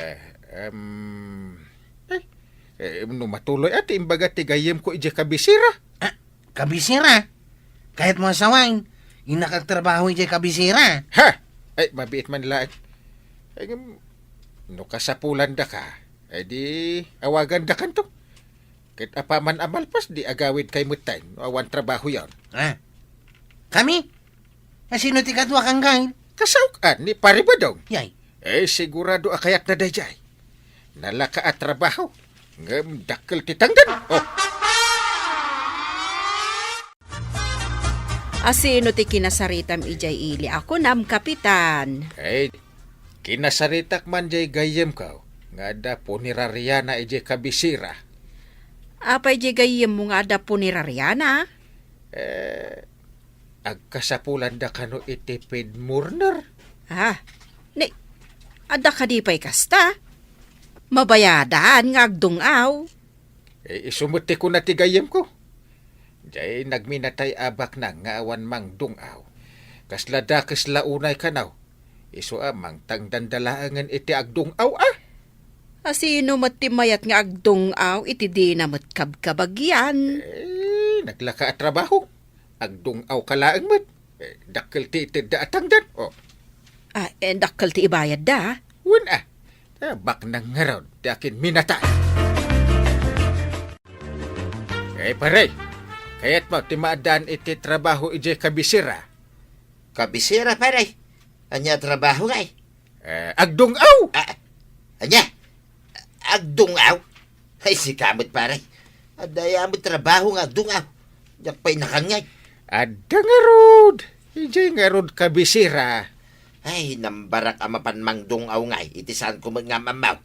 No matuloy at imbaga ti gayem ko ije kabisira. Kabisira. Kahit mo sawain, inakagtrabaho iti kabisira. Ha! Ay, mabiit man lahat. Ay, no kasapulan da ka, ay di awagan da kanto. Kit apaman amalpas, di agawid kay mutain. Awan trabaho yan. Kami? Sino ti kadwa kang gail? Kasaukan ni Paribadong. Yay. Eh, sigurado akayat na dayjay. Nalaka at trabaho. Ngam dakkel titangdan. Oh, Asino ti kinasaritam ijay ili. Ako nam, kapitan. ay, kinasaritak man jay gayem ka. Nga da punirariana ije kabisira. Apay jay gayem mo nga da po ni Rariana. Agkasapulan da kano iti Murner. Ni, ada ka di pa'y kasta. Mabayadaan nga agdungaw. Eh, isumuti ko na ti gayem ko. Jay nagminatay abak na nga awan mang dungaw. Kaslada kaslaunay kanaw. Iso amang tangdandalaangan iti agdungaw Asino matimayat nga agdungaw iti di na matkabkabagyan. Naglaka at trabaho. Agdungaw kalaang mat. Dakkel ti iti daatangdan. Oh, Dakkel ti ibayad da. wun bak nang ngaron ti akin minatay. Pare, kayat mo ti maadaan iti trabaho ije kabisira. Kabisira paray. Anya trabaho ngay. Agdungaw! Anya, agdungaw. Ay, si kamot paray. Adaya mo trabaho nga agdungaw. Yak pa'y nakangay. Adda nga rod. Ije nga rod kabisira. Ay, nambarak amapan mang dungaw ngay. Itisan ko mga mamaw.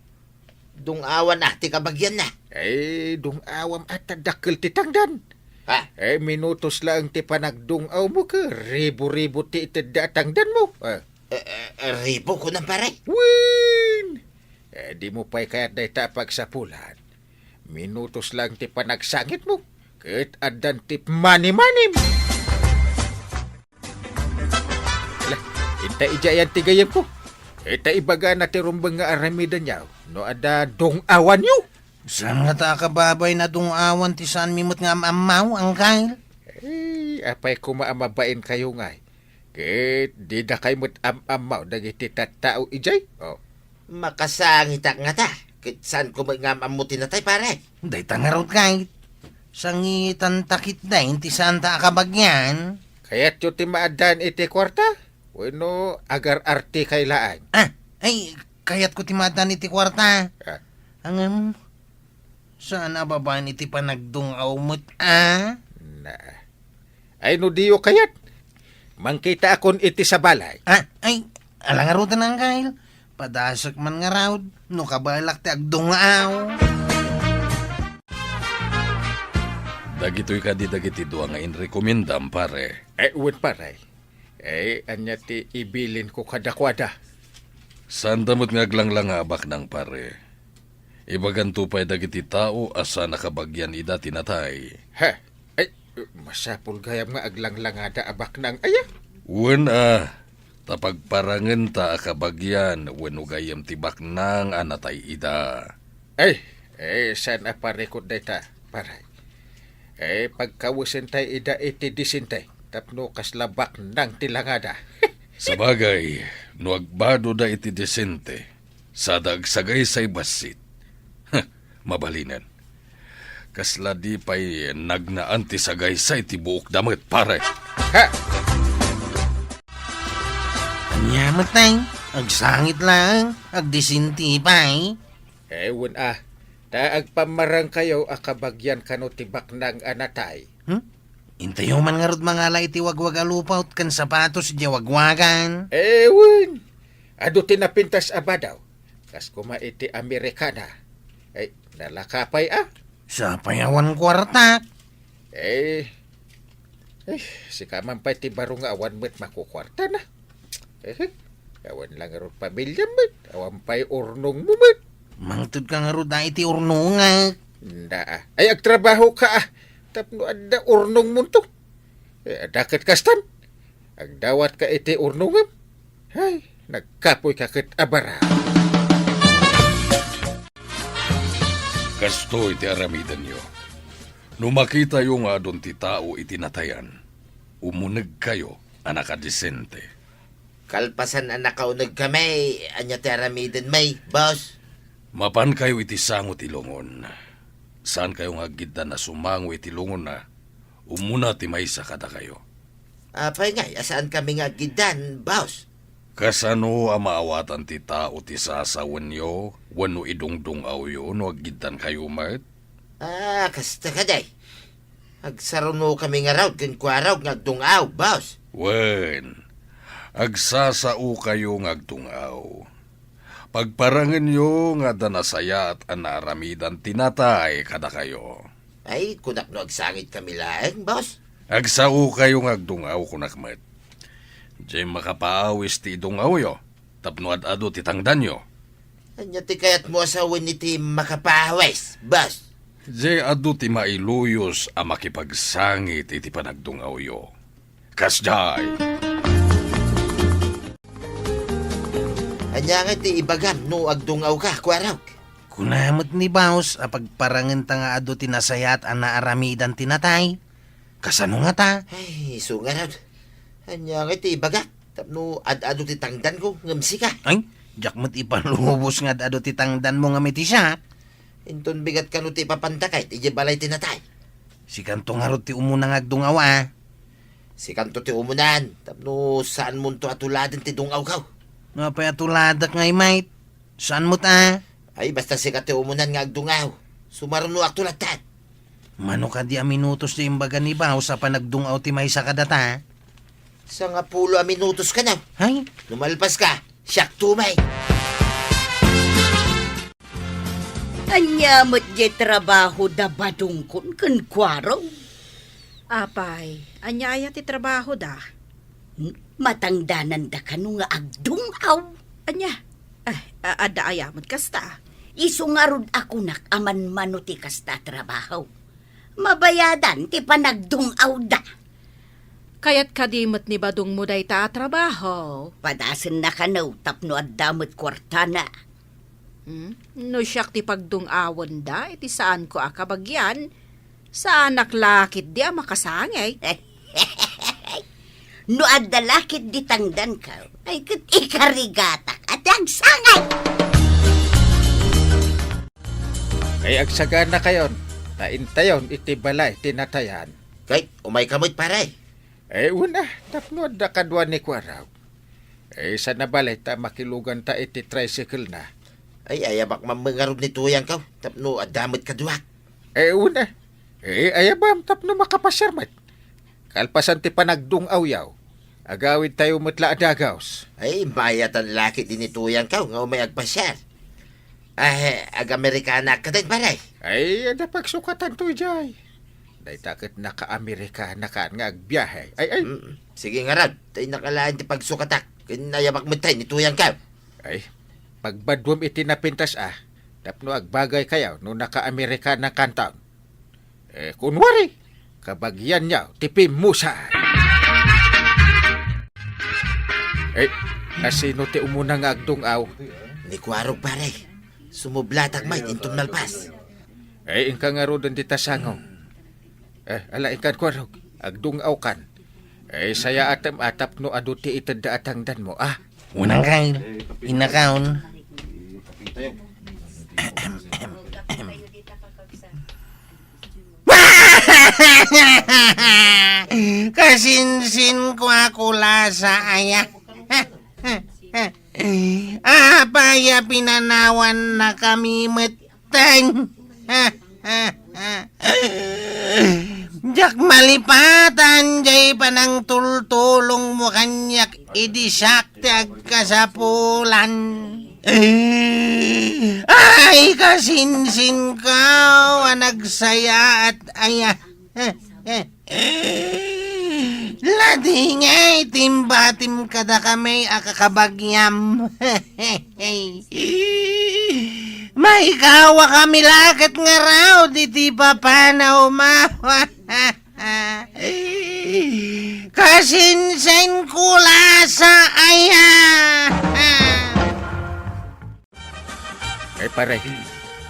Dungawan na, ti kabagyan na. Dungawam at dakkel ti tangdan. Minutos lang ti panagdungaw mo ka. Ribo-ribo ti itaddatangdan mo. Ribo ko na paray. Win! Di mo pa'y kaya day tapag sa pulan. Minutos lang ti panagsangit mo. Ket adan ti mani-manim. Inta ijayan ti gayem ko. Ita ibaga na ti rumbang nga aramida niyaw. No ada dungawan nyo. Saan nga ta kababay na dungawan ti saan mimot nga amaw ang kail? Apay kumaamabain kayo nga. Ket di da kayo mo't amaw dagiti tattao ijay. Makasangit nga ta. Kitsan ko mga mamutin na tayo pare. Day tangarot kail. Sangitan takit da ti saan ta akabagyan. Kaya't yung ti maadan iti kwarta. Bueno, agar arte kailaan. Ay, kayat ko timadan iti kwarta. Ang saan ababaan iti panagdungaw mo't Ay no diyo kayat. Mangkita akon iti sa balay. Ay, alangarutan ang kail. Padasak man nga raud. No kabalak ti agdungaw. Dagitoy ka di dagiti duwa nga inrekomendam pare. Uwan paray. Anya ti ibilin ko kadakwada. Saan damot nga aglang abak ng pare. Ibaganto pa'y dagiti tao asa nakabagyan ida tinatay. Ha? Ay, masapul gayam nga aglanglangada abak ng aya. Wen tapagparangan ta akabagyan wen ugayam tibak nang anatay ida. Ay, saan aparekod data, paray. Pagkawusin tayo ida iti disintay, tapno kaslabak ng tilangada. Sabagay, no agbado da iti desente, sadag sagay say basit. Mabalinan. Kasla di pa'y nagnaan ti sagay say ti buok damit, pare. Ha? Anyamat tay, agsangit lang, agdisinti pa'y. Ewan taag pamarang kayo akabagyan kano tibak ng anatay. Intayo man nga rod mga lay ti wagwag alupaw kan sapatos di wagwagan. Ewan, ado tinapintas abadaw. Kas kumaiti Amerikana. Nalakapay Sa payawan kwarta. Si kaman pa ti barong awan mo't makukwarta na. Awan lang ron pamilya mo't. Awan pa'y urnong mo mo't. Mangtud ka nga rod na iti urnunga. Ay, agtrabaho ka Tapno adda urnong mo to. Dakat kastan. Agdawat ka iti urnongam. Ay, nagkapoy ka kat abara. Kasto iti aramidan nyo. No makita yung adon ti tao itinatayan, umunag kayo anak adisente. Kalpasan anak kaunag kami, anya ti aramiden may, boss. Mapan kayo iti sangot ilungon. Saan kayo nga gidda na sumango iti lungon na, umuna ti maysa kada kayo. Apay nga, asaan kami nga gidan, boss? Kasano ang maawatan ti tao ti sasawan nyo, wano idungdungaw yun, wag gidan kayo mat? Kasta ka day. Agsaruno kami nga raw, kinkwaraw nga dungaw, boss. Wen, agsasao kayo ngagtungaw. Pagparangan nyo nga danasaya at anaramidan tinatay kada kayo. Ay, kunak no agsangit kami laeng, boss. Agsao kayo ngagtungaw kunakmat. Diyan makapaawis ti dungaw yo, tapno ad-ado ti tangdan yo. Anya ti kayat mo asawin ni ti makapahawes, boss. Diyan ado ti mailuyos a makipagsangit iti panagdungaw yo. Kasday! Anya nga ti ibagam no agdungaw ka, kwaraw. Kunamot ni Baus, apagparangan ta nga ado tinasayat ang naaramidan tinatay. Kasano nga ta? Ay, sungarad. Anya nga ti ibaga. Tapno ad-ado ti tangdan ko, ngamsi ka. Ay, jakmat ipanlubos nga ado titangdan mo nga miti siya. Inton bigat ka no ti papantakay, ti balay tinatay. Si kanto nga rod ti umunang agdungaw Si kanto ti umunan, tapno saan mo to atuladen ti dungaw ka. Nga pa atuladak ngay mate. Saan mo ta? Ay, basta si ti umunan nga agdungaw. Sumaruno atulatan. Mano ka di a minutos di imbaga ni Baus sa panagdungaw ti may sa kadata? Sa nga pulo a minutos ka na. Ay, Lumalpas ka, siyak tumay. Anyamot di trabaho da badungkon kan kwaraw. Apay, anyaya ti trabaho da. Matangdanan da kanu nga agdungaw. Anya, ada ayamot kasta. Isungarod ako nak aman manuti kasta trabaho. Mabayadan ti panagdungaw da. Kaya't kadimot ni badung mo day ta trabaho. Padasan na kanaw tapno at damot kwartana. No siyak ti pagdungawon da, iti saan ko akabagyan. Sa anak lakit di makasangay. No adalakit di tangdan ka, ay kat ikarigatak at agsangay. Kay agsagan na kayon, taintayon iti balay tinatayan. Kay, umay kamot paray. Una, tapno da kadwa ni kwaraw. Sa nabalay ta makilugan ta iti tricycle na. Ay, ayabak mamangarod ni tuyang ka. Tapno adamot ka duwak. Una, ayabam tapno makapasyarmat. Kalpasan ti panagdungaw yaw. Agawid tayo mutla adagaws. Ay, mayatan laki din ni tuyang ka. Nga umay agpasyar. Ay, ag-Amerikana ka din paray. Ay, ada pagsukatan to jay. Day takit naka-Amerikana ka nga agbiyahe. Ay. Sige nga rad. Tayo nakalain ti pagsukatak. Kinayabak mo tayo ni tuyang ka. Ay, pagbadwam iti napintas Tapno agbagay kayaw no naka-Amerika na kantaon. Kunwari, kabagyan niya, tipim musa. Asino ti umuna nga agdungaw? Ni Kwarog pare. Sumublatag may intom nalpas. Ingka nga ro din di tasangong. Ala ikan Kwarog, agdungaw kan. Saya atap no adu ti itada atangdan mo, ah. Unang kain, inakaon. Kasinsin ko ako sa aya. Apaya pinanawan na kami meteng. Jak malipatan jay panang tultulong mo kanyak idisak tag kasapulan. Ay kasinsin ka nagsaya at aya. Ladingay timbatim kada kami akakabagyam. May kawa kami lakat nga raw diti papanaw mawa. Kasinsin kula sa aya. Pare,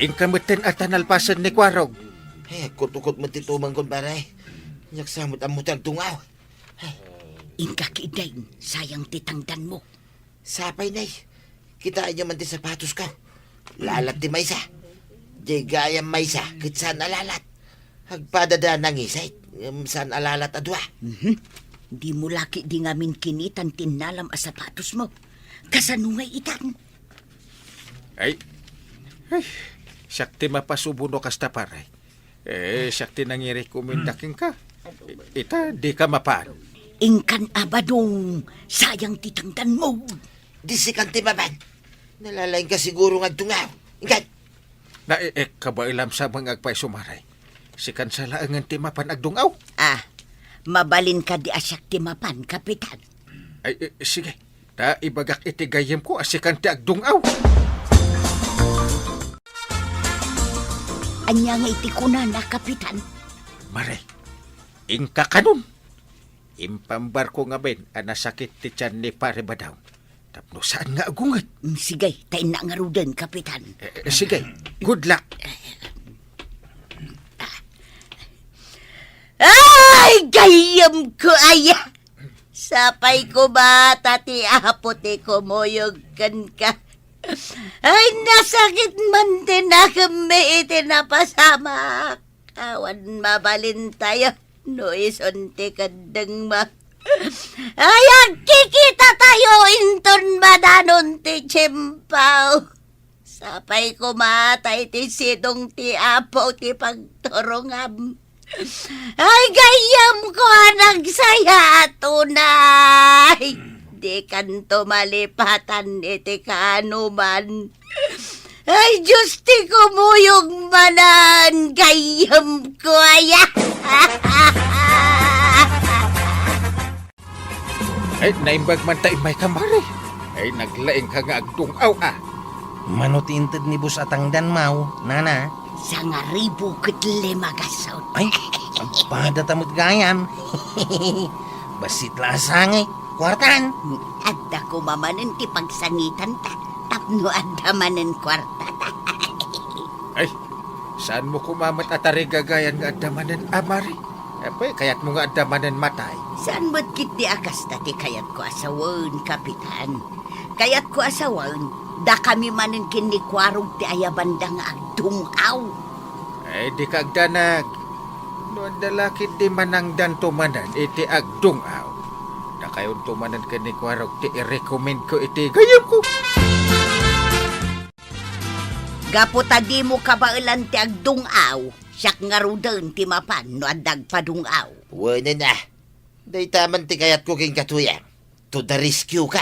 ingkamutin at nalpasan ni Kwarog. Kutukot mo titumang kon pare. Nyaksamot ang mutang tungaw. Ingka kidain, sayang titangdan mo. Sapay nay. Kitaan niyo man ti sapatos ka. Lalat ti maysa. Di gayam maysa, kit saan alalat. Hagpadada ng isay, saan alalat adwa. Di mo laki di ngamin kinitan tinalam a sapatos mo. Kasanungay itan. Ay, sakti mapasubuno kasta pare. Sakti nangiri kumindaking ka. Ita, di ka mapaan. Ingkan abadong, sayang titangdan mo. Di si kanti maban. Nalalain ka siguro nga tungaw. Ingat. Na kabailam sa mga agpay sumaray. Sikan sa laangan timapan agdungaw. Mabalin ka di asyak timapan, kapitan. Ay, sige. Ta ibagak itigayem ko asikan ti agdungaw. Anya nga itikuna na, kapitan. Maray, ingka kanon. Impambar ko nga ben, anasakit ti tiyan ni pare badaw. Tapno saan nga agungat? Sige, tayo na nga rudan, kapitan. Sige, good luck. Ay, gayam ko aya. Sapay ko ba, tati apote ko moyogkan ka. Ay, nasakit man din na kami itinapasama. Kawan mabalin tayo. No isonte kadang ma. Ay, kikita tayo inton madanon ti Chimpaw. Sapay ko matay ti sidong ti apo ti pagturungam. Ay, gayam ko nagsaya tunay. Di kanto malipatan iti kanuman. Ay, Diyos ti kumuyog manan. Gayam ko aya. Ay, naimbag man tayo may kamari. Ay, naglaing ka nga agdungaw ah. Manutintid ni Bus Atangdan mau, nana. Sa nga ribu ket lima gasot. Ay, ang pada tamot gayam. Basit lasangay, kwartan. Adda ko mamanen ti pagsangitan ta. Tapno adda manen kwarta. Ay, saan mo kumamat at arigagayan nga adamanan amari? Apay, kayat mo nga adamanan matay. Saan mo't kit di akas dati kayat ko asawan, kapitan? Kayat ko asawan, da kami manen kini kwarog ti ayabanda nga agdungaw. Ay, di ka agdanag. Noon dalakit di manangdan tumanan, iti agdungaw. Da kayon tumanan ka ni kwarog, ti i-recommend ko iti gayam ko. Gaputa di mo kabailan ti agdungaw. Siyak nga rudan ti mapan no adag padungaw. Wala na. Day taman ti kayat ko king katuyang. To the rescue ka.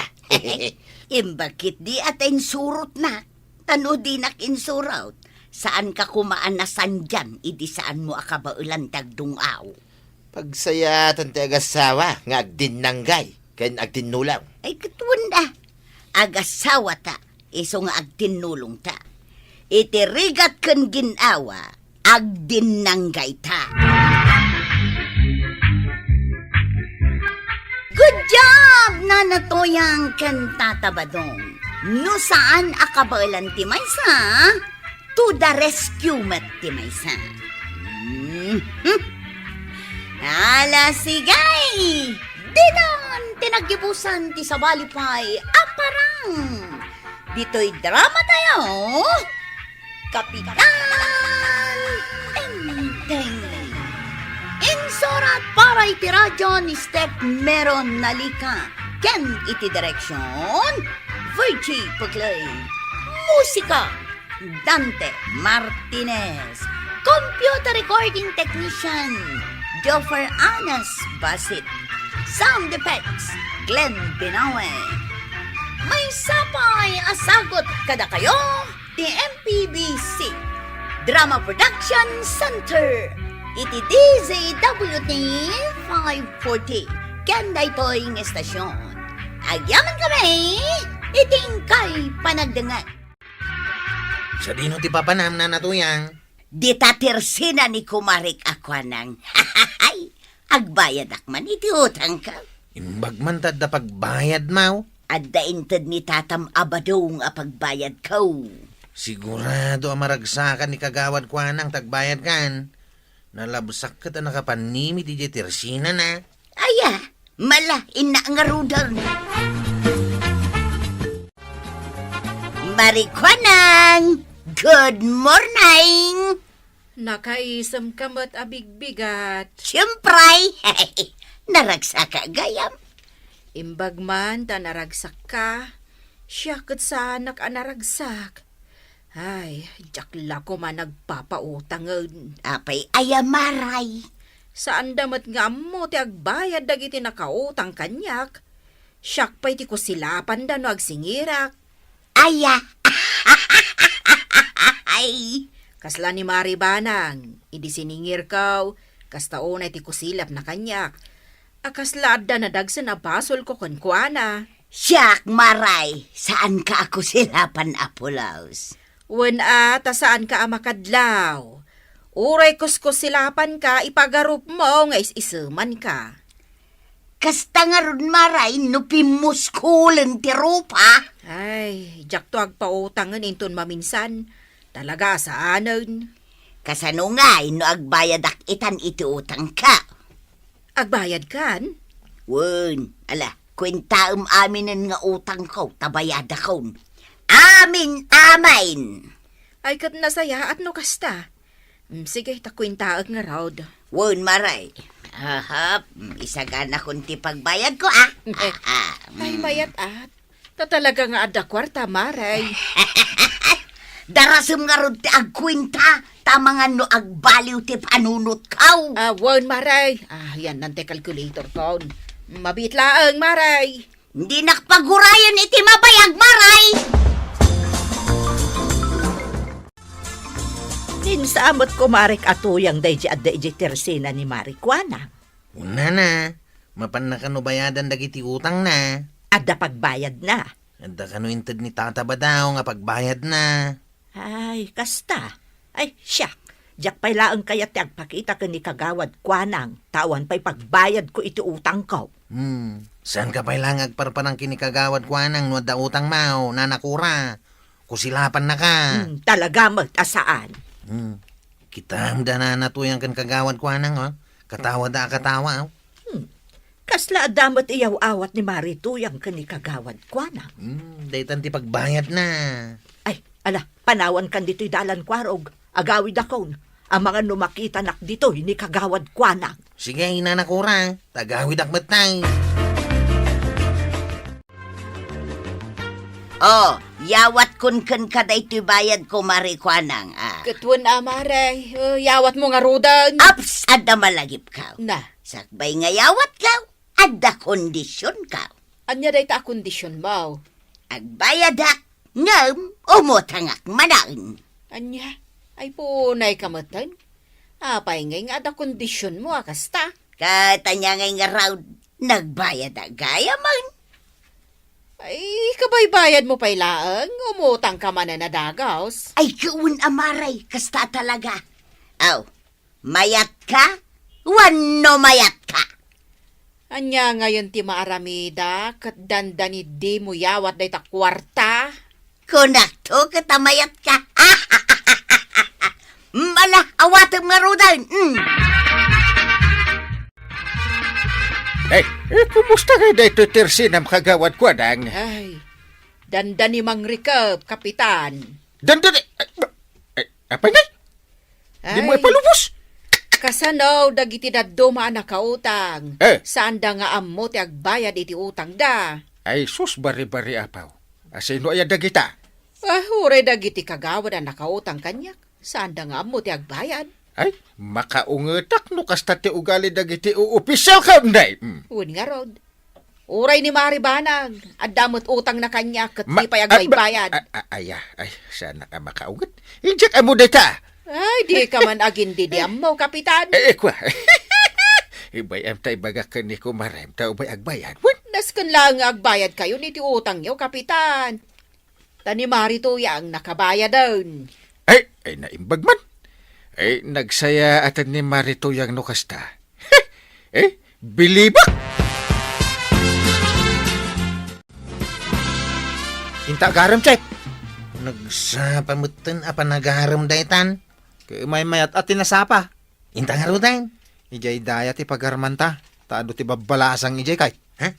Imbakit di at insurot na. Tano di nakinsurot. Saan ka kumaan na sandyan, idi saan mo akabailan ti agdungaw. Pagsayatan ti agasawa, nga agdinanggay, ken agdinulaw. Ay katuan da. Agasawa ta, iso nga agtinulong ta. itirigat ken ginawa, agdinanggay ta. Good job, nanatoyang ken tatabadong. No saan akabalan ti maysa? To the rescue met ti maysa. Ala sigay! Dinan tinagibusan ti sabalipay aparang. Dito'y drama tayo. Kapitan Teng. Insurat para iti radyo ni Step Meron Nalika. Ken iti direksyon Virgie Puglay. Musika Dante Martinez. Computer recording technician Joffer Anas Basit. Sound effects Glenn Binawe. May sapay asagot kada kayo ti MPBC Drama Production Center iti DZWT 540 kanda ito'y estasyon. Agyaman kami iting kay panagdangan. Sa dino ti papanam na natuyang. Ditatirsina ni kumarik ako nang agbayad akman iti utang ka. Imbag man tad da pagbayad mau. At daintad ni tatam abadong apagbayad ko. Sigurado amaragsakan ni kagawad ko anang tagbayad kan. Nalabsak ka ta nakapanimi di jetirsina na. Aya, mala inaangarudan. Marikwanang, good morning! Nakaisam kamot abigbigat. Siyempre, naragsa ka gayam. Imbag man ta naragsak ka, siya kat sa anak naragsak. Ay, jakla ko man nagpapautangan. Apay ayamaray. Saan damat nga mo ti agbayad dagiti nakautang kanyak. Siyak pa'y ti ko silapan da no agsingirak. Aya. Ay. Kasla ni Mari Banang, idi siningir kaw, kastaunay ti kusilap na kanyak. Akasla da nadagsa na basol ko kuana. Siyak maray, saan ka ako silapan apulaos? Wen ta saan ka amakadlaw? Uray kuskos silapan ka, ipagarup mo nga isisuman ka. Kasta nga ron maray, no pimuskulan ti rupa. Ay, jak to agpautangan inton maminsan. Talaga saanan. Kasano nga, no agbayad itan iti utang ka. Agbayad kan? Wen, ala, kwentaam aminin nga utang ko, tabayad akon. Amin, amain. Ay kat nasaya at no kasta. Sige, takwintaag nga raw. Wen, maray. Ahap, isagana kong ti pagbayad ko, ah. Ay, mayat at. Tatalaga nga ada kwarta, maray. Darasem nga ron ti agkwinta, tamangan no agbaliw ti panunot kaw. Wan, maray. Yan nante calculator ko. Mabitlaang, maray. Hindi nakpagurayan iti mabayag, maray. Ninsamot ko marik atuyang dayji at dayji tersina ni Marikwana. Una na. Mapan na kano bayadan dagiti utang na. Adda pagbayad na. Adda kano intad ni tata ba daw nga pagbayad na. Ay, kasta. Ay, siyak. Diyak pa'y laang kaya ti agpakita ka ni kagawad kwanang. Tawan pa'y pagbayad ko iti utang ko. Saan ka pa'y lang agparpanang kinikagawad ko anang no da utang mau, nanakura. Kusilapan na ka. Talaga magtasaan. Kita amda na natuyang kan kagawad ko anang, oh. Katawa da katawa, oh. Kasla adamat iyaw awat ni Marituyang ka ni kagawad kwanang. Daytan ti pagbayad na. Ay, ala, panawan kan dito'y dalan kwarog. Agawid akon. Ang mga numakita nak dito'y ni kagawad kwanang. Sige, inanakura. Tagawid akmatay. Oh, yawat kun kaday ti bayad ko marikwanang, ah. Katwan, maray. Yawat mo nga rodan. Ups, adda malagip ka. Na, Sakbay nga yawat ka, adda kondisyon ka. anya day ta kondisyon mo. Agbayad ak, ngam, umutangak manang. Anya, ay punay kamatan. Apay ngay nga ada kondisyon mo, akasta. Katanya ngay nga raw, nagbayad ak gaya man. Ay, kabaybayad mo pa'y laang. Umutang ka man na nadagaws. Ay, kuun amaray, kasta talaga. Aw, mayat ka? Wano mayat ka? Anya ngayon ti maaramida, kat dandani di mo yawat day ta kwarta. Kunak to, katamayat ka. Mala, awatang nga rodan. Kumusta kayo dito, Tersinam kagawad ko, dang? Ay, dandani mang rikap, kapitan. Dandan, apa nga? Di mo ipalubos? Kasanaw, dagiti na duma na kautang. Saan da nga ammo ti agbayad iti utang da? Ay, sus, bari-bari apaw. Asino ay dagita? Huray dagiti kagawad na nakautang kanyak. Saan da nga ammo ti agbayad? Ay, makaungetak no kasta ti ugali dagiti official ka, nday. Uwan nga rod. Uray ni Maribanag, at damot utang na kanyak, kat di pa agbaybayad. Ay, sana ka makaunget. Injak amo data. Ay, di ka man agin didiam mo, kapitan. Kwa. Ibay am tay baga ni ko marem tao bay agbayad. What? Naskan lang nga agbayad kayo ni ti utang niyo, kapitan. Tani Marito yang nakabayad doon. Ay, naimbag man. Ay, nagsaya atan ni Marito yang nukasta. Bilibak! Inta garam, Chep. Nagsapamutan apa nagaharam daytan? May mayat at tinasapa. Inta nga rodan. Ijay daya ti pagarmanta. Taado ti babalasang ijay kay. Ha?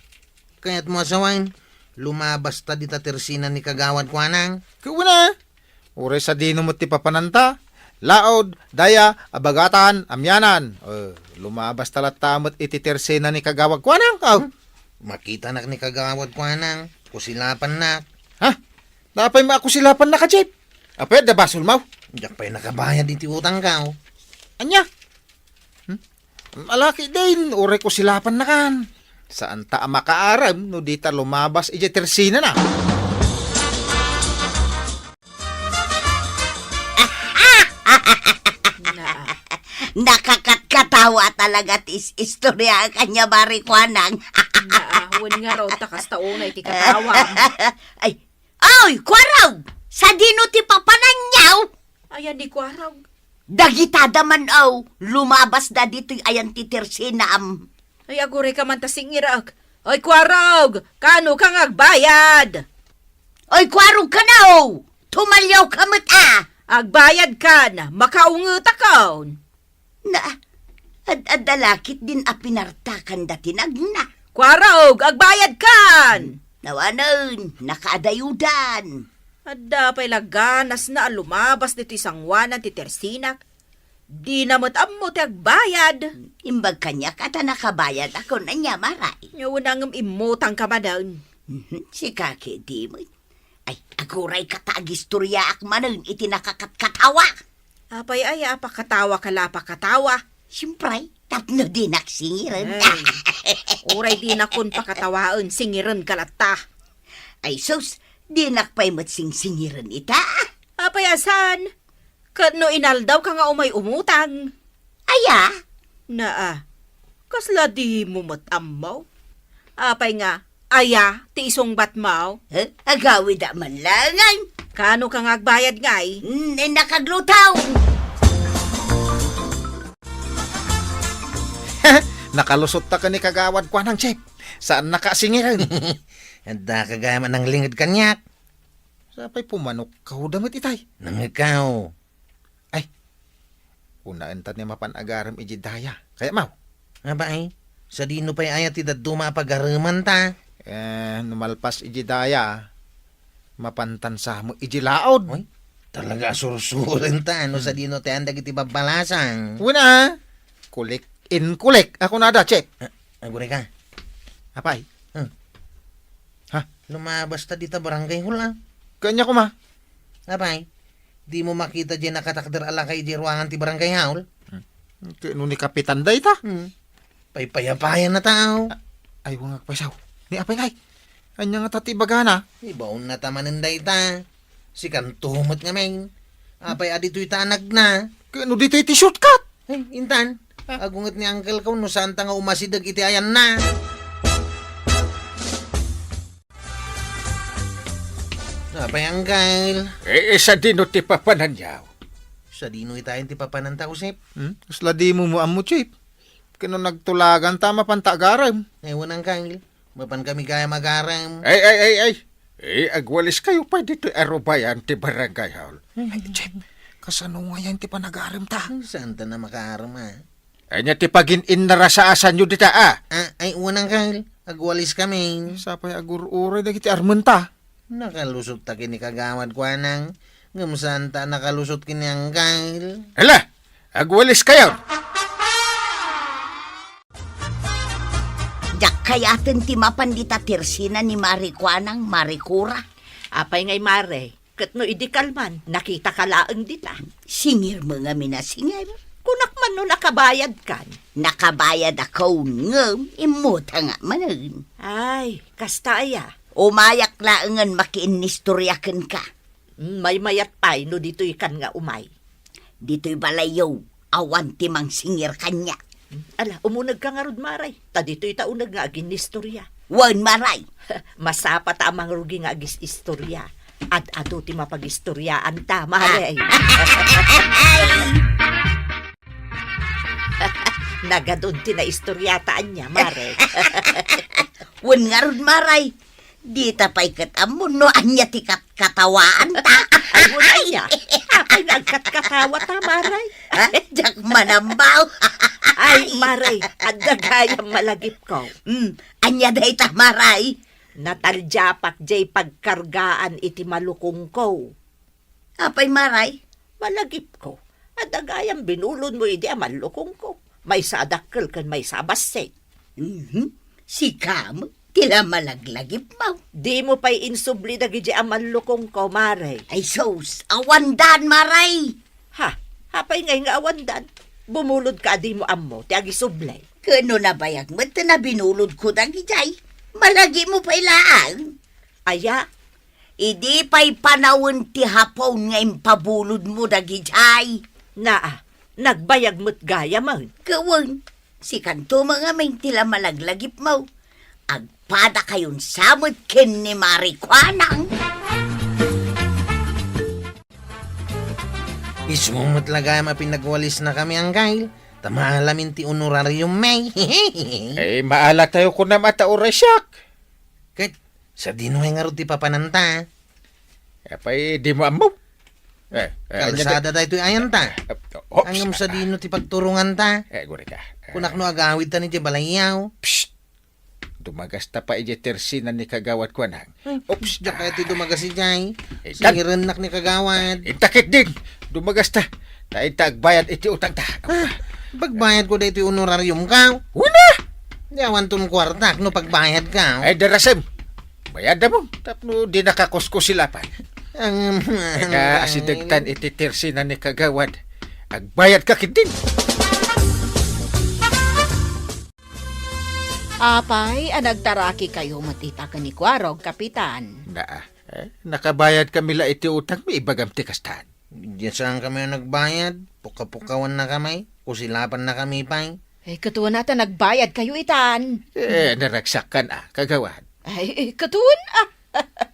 Kaya't mo asawain, lumabas ta di ta Tersina ni kagawad ko anang. Kuna. Uray sa dino mo ti papananta. Laod, daya, abagatan, amyanan. Lumabas talat tamot iti Tersina ni kagawad ko anang. Makita nak ni kagawad ko anang. Kusilapan nak. Ha? Napay maakusilapan na ka, Chip. Apet, da basol mau. Diyak pa'y nakabayad iti utang ka. Anya? Malaki din, ure ko silapan na kan. Saan ta makaaram no di ta lumabas ije Tersina na? Nakakatkatawa talaga tis istorya kanya barikwanang. Naahon nga raw takas tauna iti katawa. Ay, kwaraw! Sa dino ti papananyaw! Ayan di ko araw. Dagitada man lumabas da dito ayan ti Tersina am. Ay agure ka man tasingirak. Ay kwarog, kano kang agbayad? Ay kwarog ka na tumalyaw ka mata. Agbayad ka na, makaungot akaon. Na, adalakit din a pinartakan dati nagna. Kwarog, agbayad kan! Nawanon, nakaadayudan. Adda pa'y laganas na lumabas dito isangwanan ti Tersinak. Di namot ammo ti agbayad. Imbag kanya kata nakabayad ako na niya maray. Ngayon ang imutang ka madan. Si kaki di mo. Ay, aguray katagistorya ak manon iti nakakatkatawa. Apay ay apakatawa ka lapakatawa. Siyempre, tapno din aksingiran. Uray di na kun pakatawaan, singiran kalata. Ay sus, di nakpay mo't singsingiran ita. Apay asan? Kano inaldaw ka nga umay umutang. Aya? Kasla di mo matamaw. Apay nga, aya, ti isong batmaw. Agawid man langan. Kano ka nga agbayad ngay? Nakaglutaw. Nakalusot ta ka ni kagawad ko ng Chip. Saan nakasingiran? Anda kagaman ng lingid kanyak. Sapay pumanok kaw damit itay. Nang ikaw. Unaan ta ni mapanagaram iji daya. Kaya mau. Abay, sa dino pa'y ayat ti daduma pagaraman ta. Numalpas iji daya. Mapantansa mo iji laod. Uy, talaga sursurin ta. Ano sa dino ti andag iti babalasang. Una, kulik in kulik. Ako na da, check. Agure ka. Apay? Lumabas ta dita barangay hula. Kanya ko ma. Abay, di mo makita dyan nakatakder ala kay di ruangan ti barangay haul. Kano ni kapitan day ta? Paypayapayan na tao. Ay, wangag pasaw. Ni apay ngay. Anya nga tatibagana. Ibaon na tamanin day ta. Si kantumot nga main. Apay adito'y tanag na. Kano dito iti shortcut? Ay, intan. Agungat ni uncle ko no saan ta nga umasidag iti ayan na. Apay, Uncle. Sa dino ti papananyaw. Sa dino itayin ti papananta, usip. Kasla di mo mo amo, Chip. Kano nagtulagan tama pantagaram. Ewan, Uncle. Mapan kami kaya magaram. Ay. Agwalis kayo pa dito arubayan ti barangay hall. Ay, Chip. Kasano nga yan ti panagaram ta? Saan ta na makaram, Anya ti pagin-in na rasaasan nyo dita Ay, uwan, Uncle. Agwalis kami. Sapay agur-uray dagiti armen ta. Nakalusot ta kini kagawad ko anang. Ngamusan ta nakalusot kini Uncle. Hala, agwalis kayo. Jak kayaten ti mapandita tirsina ni Marikwanang Marikura. Apay ngay mare, ket no idikalman, nakita ka laeng dita. Singir mga minasingir. Kunak man no nakabayad kan. Nakabayad ako ngem, imuta nga manan. Ay, kasta aya. Umayak laengan makiinistoryaken ka. May mayat pay no dito ikan nga umay. Dito'y balayaw, awan ti mang singir kanya. Ala, umunag ka nga rod maray. Ta dito itaunag nga agin istorya. Wan maray. Masapa ta amang rugi nga agis istorya. At ato ti mapag-istoryaan ta, maray. Nagadod ti na istoryataan niya, mare. Wan nga rod maray. Di tapay katamon no anya ti katawaan ta. Ay, wala niya. Apay nagkatkatawa ta, maray. Jak manambaw. Ay, maray, at dagayang malagip ko. Anya day ta maray. Nataljapak jay pagkargaan iti malukong ko. Apay maray. Malagip ko. At dagayang binulon mo iti malukong ko. May sadakkel kan may sabasay. Si Kam, tila malaglagip mo. Di mo pa'y insubli dagiti malukong ko, maray. Ay sos, awandan maray. Ha, hapay ngay nga awandan. Bumulod ka di mo amo, ti agisublay. Kano na bayag mo, na binulod ko dagijay. Malagi mo pa ilaan. Aya, Idi pa'y panawon ti hapon nga impabulod mo dagijay. naa, nagbayag mo't gaya man. Kawan, si kanto mga may tila malaglagip mo. Agpada kayon samot ken ni Marikwanang. Isumot lagay mapinagwalis na kami, Uncle. Tamaalamin ti honorarium may. Maala tayo ko na mata oresyak. Kat, sa dino nga ro ti papananta. Apay, di mo amo. Kalsada tayo ito'y ayan ta. Hanggang sa dino ti pagturungan ta. Gure ka. Kunak no agawid ta ni ti balayaw. Psst! Dumagas ta pa ije tersinan ni kagawad ko nang. Oops, diya kaya ti dumagas si Jay. Tad- Singirenak ni kagawad. Itakit din! Dumagas ta. Taitagbayad iti utang ta. Pagbayad ko dito yung honorarium ka. Una! Diyawan tong kwartak no pagbayad ka. Ay, darasem. Bayad na mo. Tapno di nakakusko sila pa. Ang... Asidagtan iti tersinan ni kagawad. Agbayad ka kitin. Apay, nagtaraki kayo matita ka ni Kwarog, kapitan. Nakabayad kami la iti utang may ibagam ti kastan. Diyan saan kami nagbayad? Puka-pukawan na kami. Kusilapan na kami pa'y. Katuan natin nagbayad kayo itan. Naragsakan kagawad. Katuan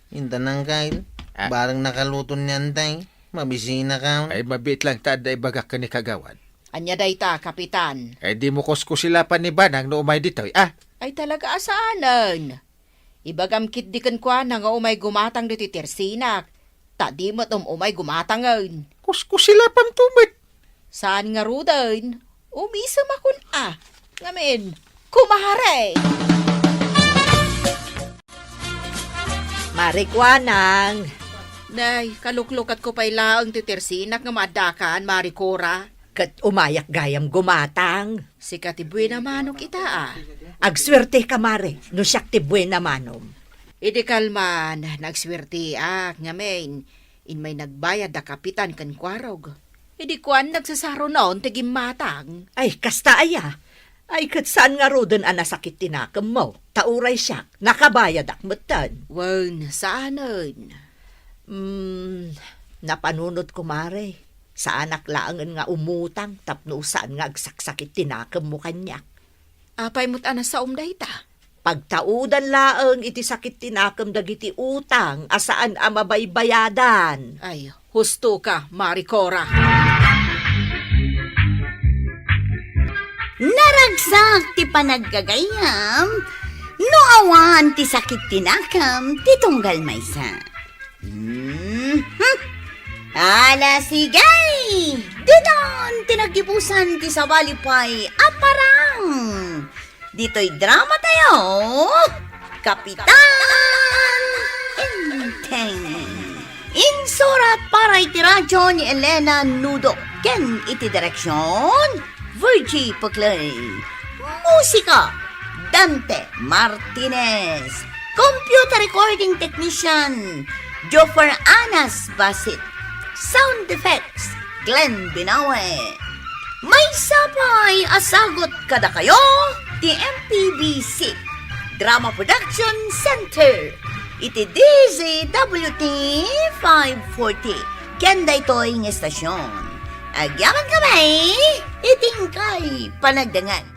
Hinta nang Kyle. Barang nakaluton niyan tay. Mabisina ka. Ay, mabit lang ta da ibagak ka ni kagawad. Anya dayta, kapitan. Ay, di mo kusko sila pa ni Banang no umay dito. Ay talaga asanan. Ibagam kit di kan kwa na nga umay gumatang dito tersinak. Ta di mo't umay gumatangan. Kusko sila pang tumit. Saan nga rudan? Umisa makun Ngamin, kumahare. Marikwanang. Nay, kaluklukat ko pa'y laang titirsinak nga madakan, Marikora. Kat umayak gayam gumatang. Si katibwe na manok ita Agswerte ka, Mare, no siyak tibwe na manom. Idi kalman, nagswerte ngamin. In may nagbayad da kapitan kan Kwarog. Idi kuan nagsasaro noon tigim matang. Ay, kasta aya. Ay, kat saan nga rodan nasakit tinakam mo? Tauray siya, nakabayad akmatan. Wan, saanan? Napanunod ko, Mare. Sa anak laangan nga umutang, tapno saan nga agsaksakit tinakam mo kanyak. Apay mo't sa umday ta. Pagtaudan laeng iti sakit tinakam dagiti utang asaan a mabaybayadan. Ay, Husto ka, Maricora. Naragsak ti panaggagayam, no awan ti sakit tinakam, ti tunggal maysa. Ala sigay! Dinon tinagibusan ti sawalipay aparang. Dito'y drama tayo, Kapitan Enteng. Insurat para iti radyo ni Elena Nudo. Ken iti direksyon, Virgie Puclay. Musika, Dante Martinez. Computer recording technician, Joffer Anas Basit. Sound effects, Glenn Binawe. May sabay asagot kada kayo, the MPBC Drama Production Center. Iti DZWT 540. Kenda ito'y ng estasyon. Agyaman kami, iting kay panagdangan.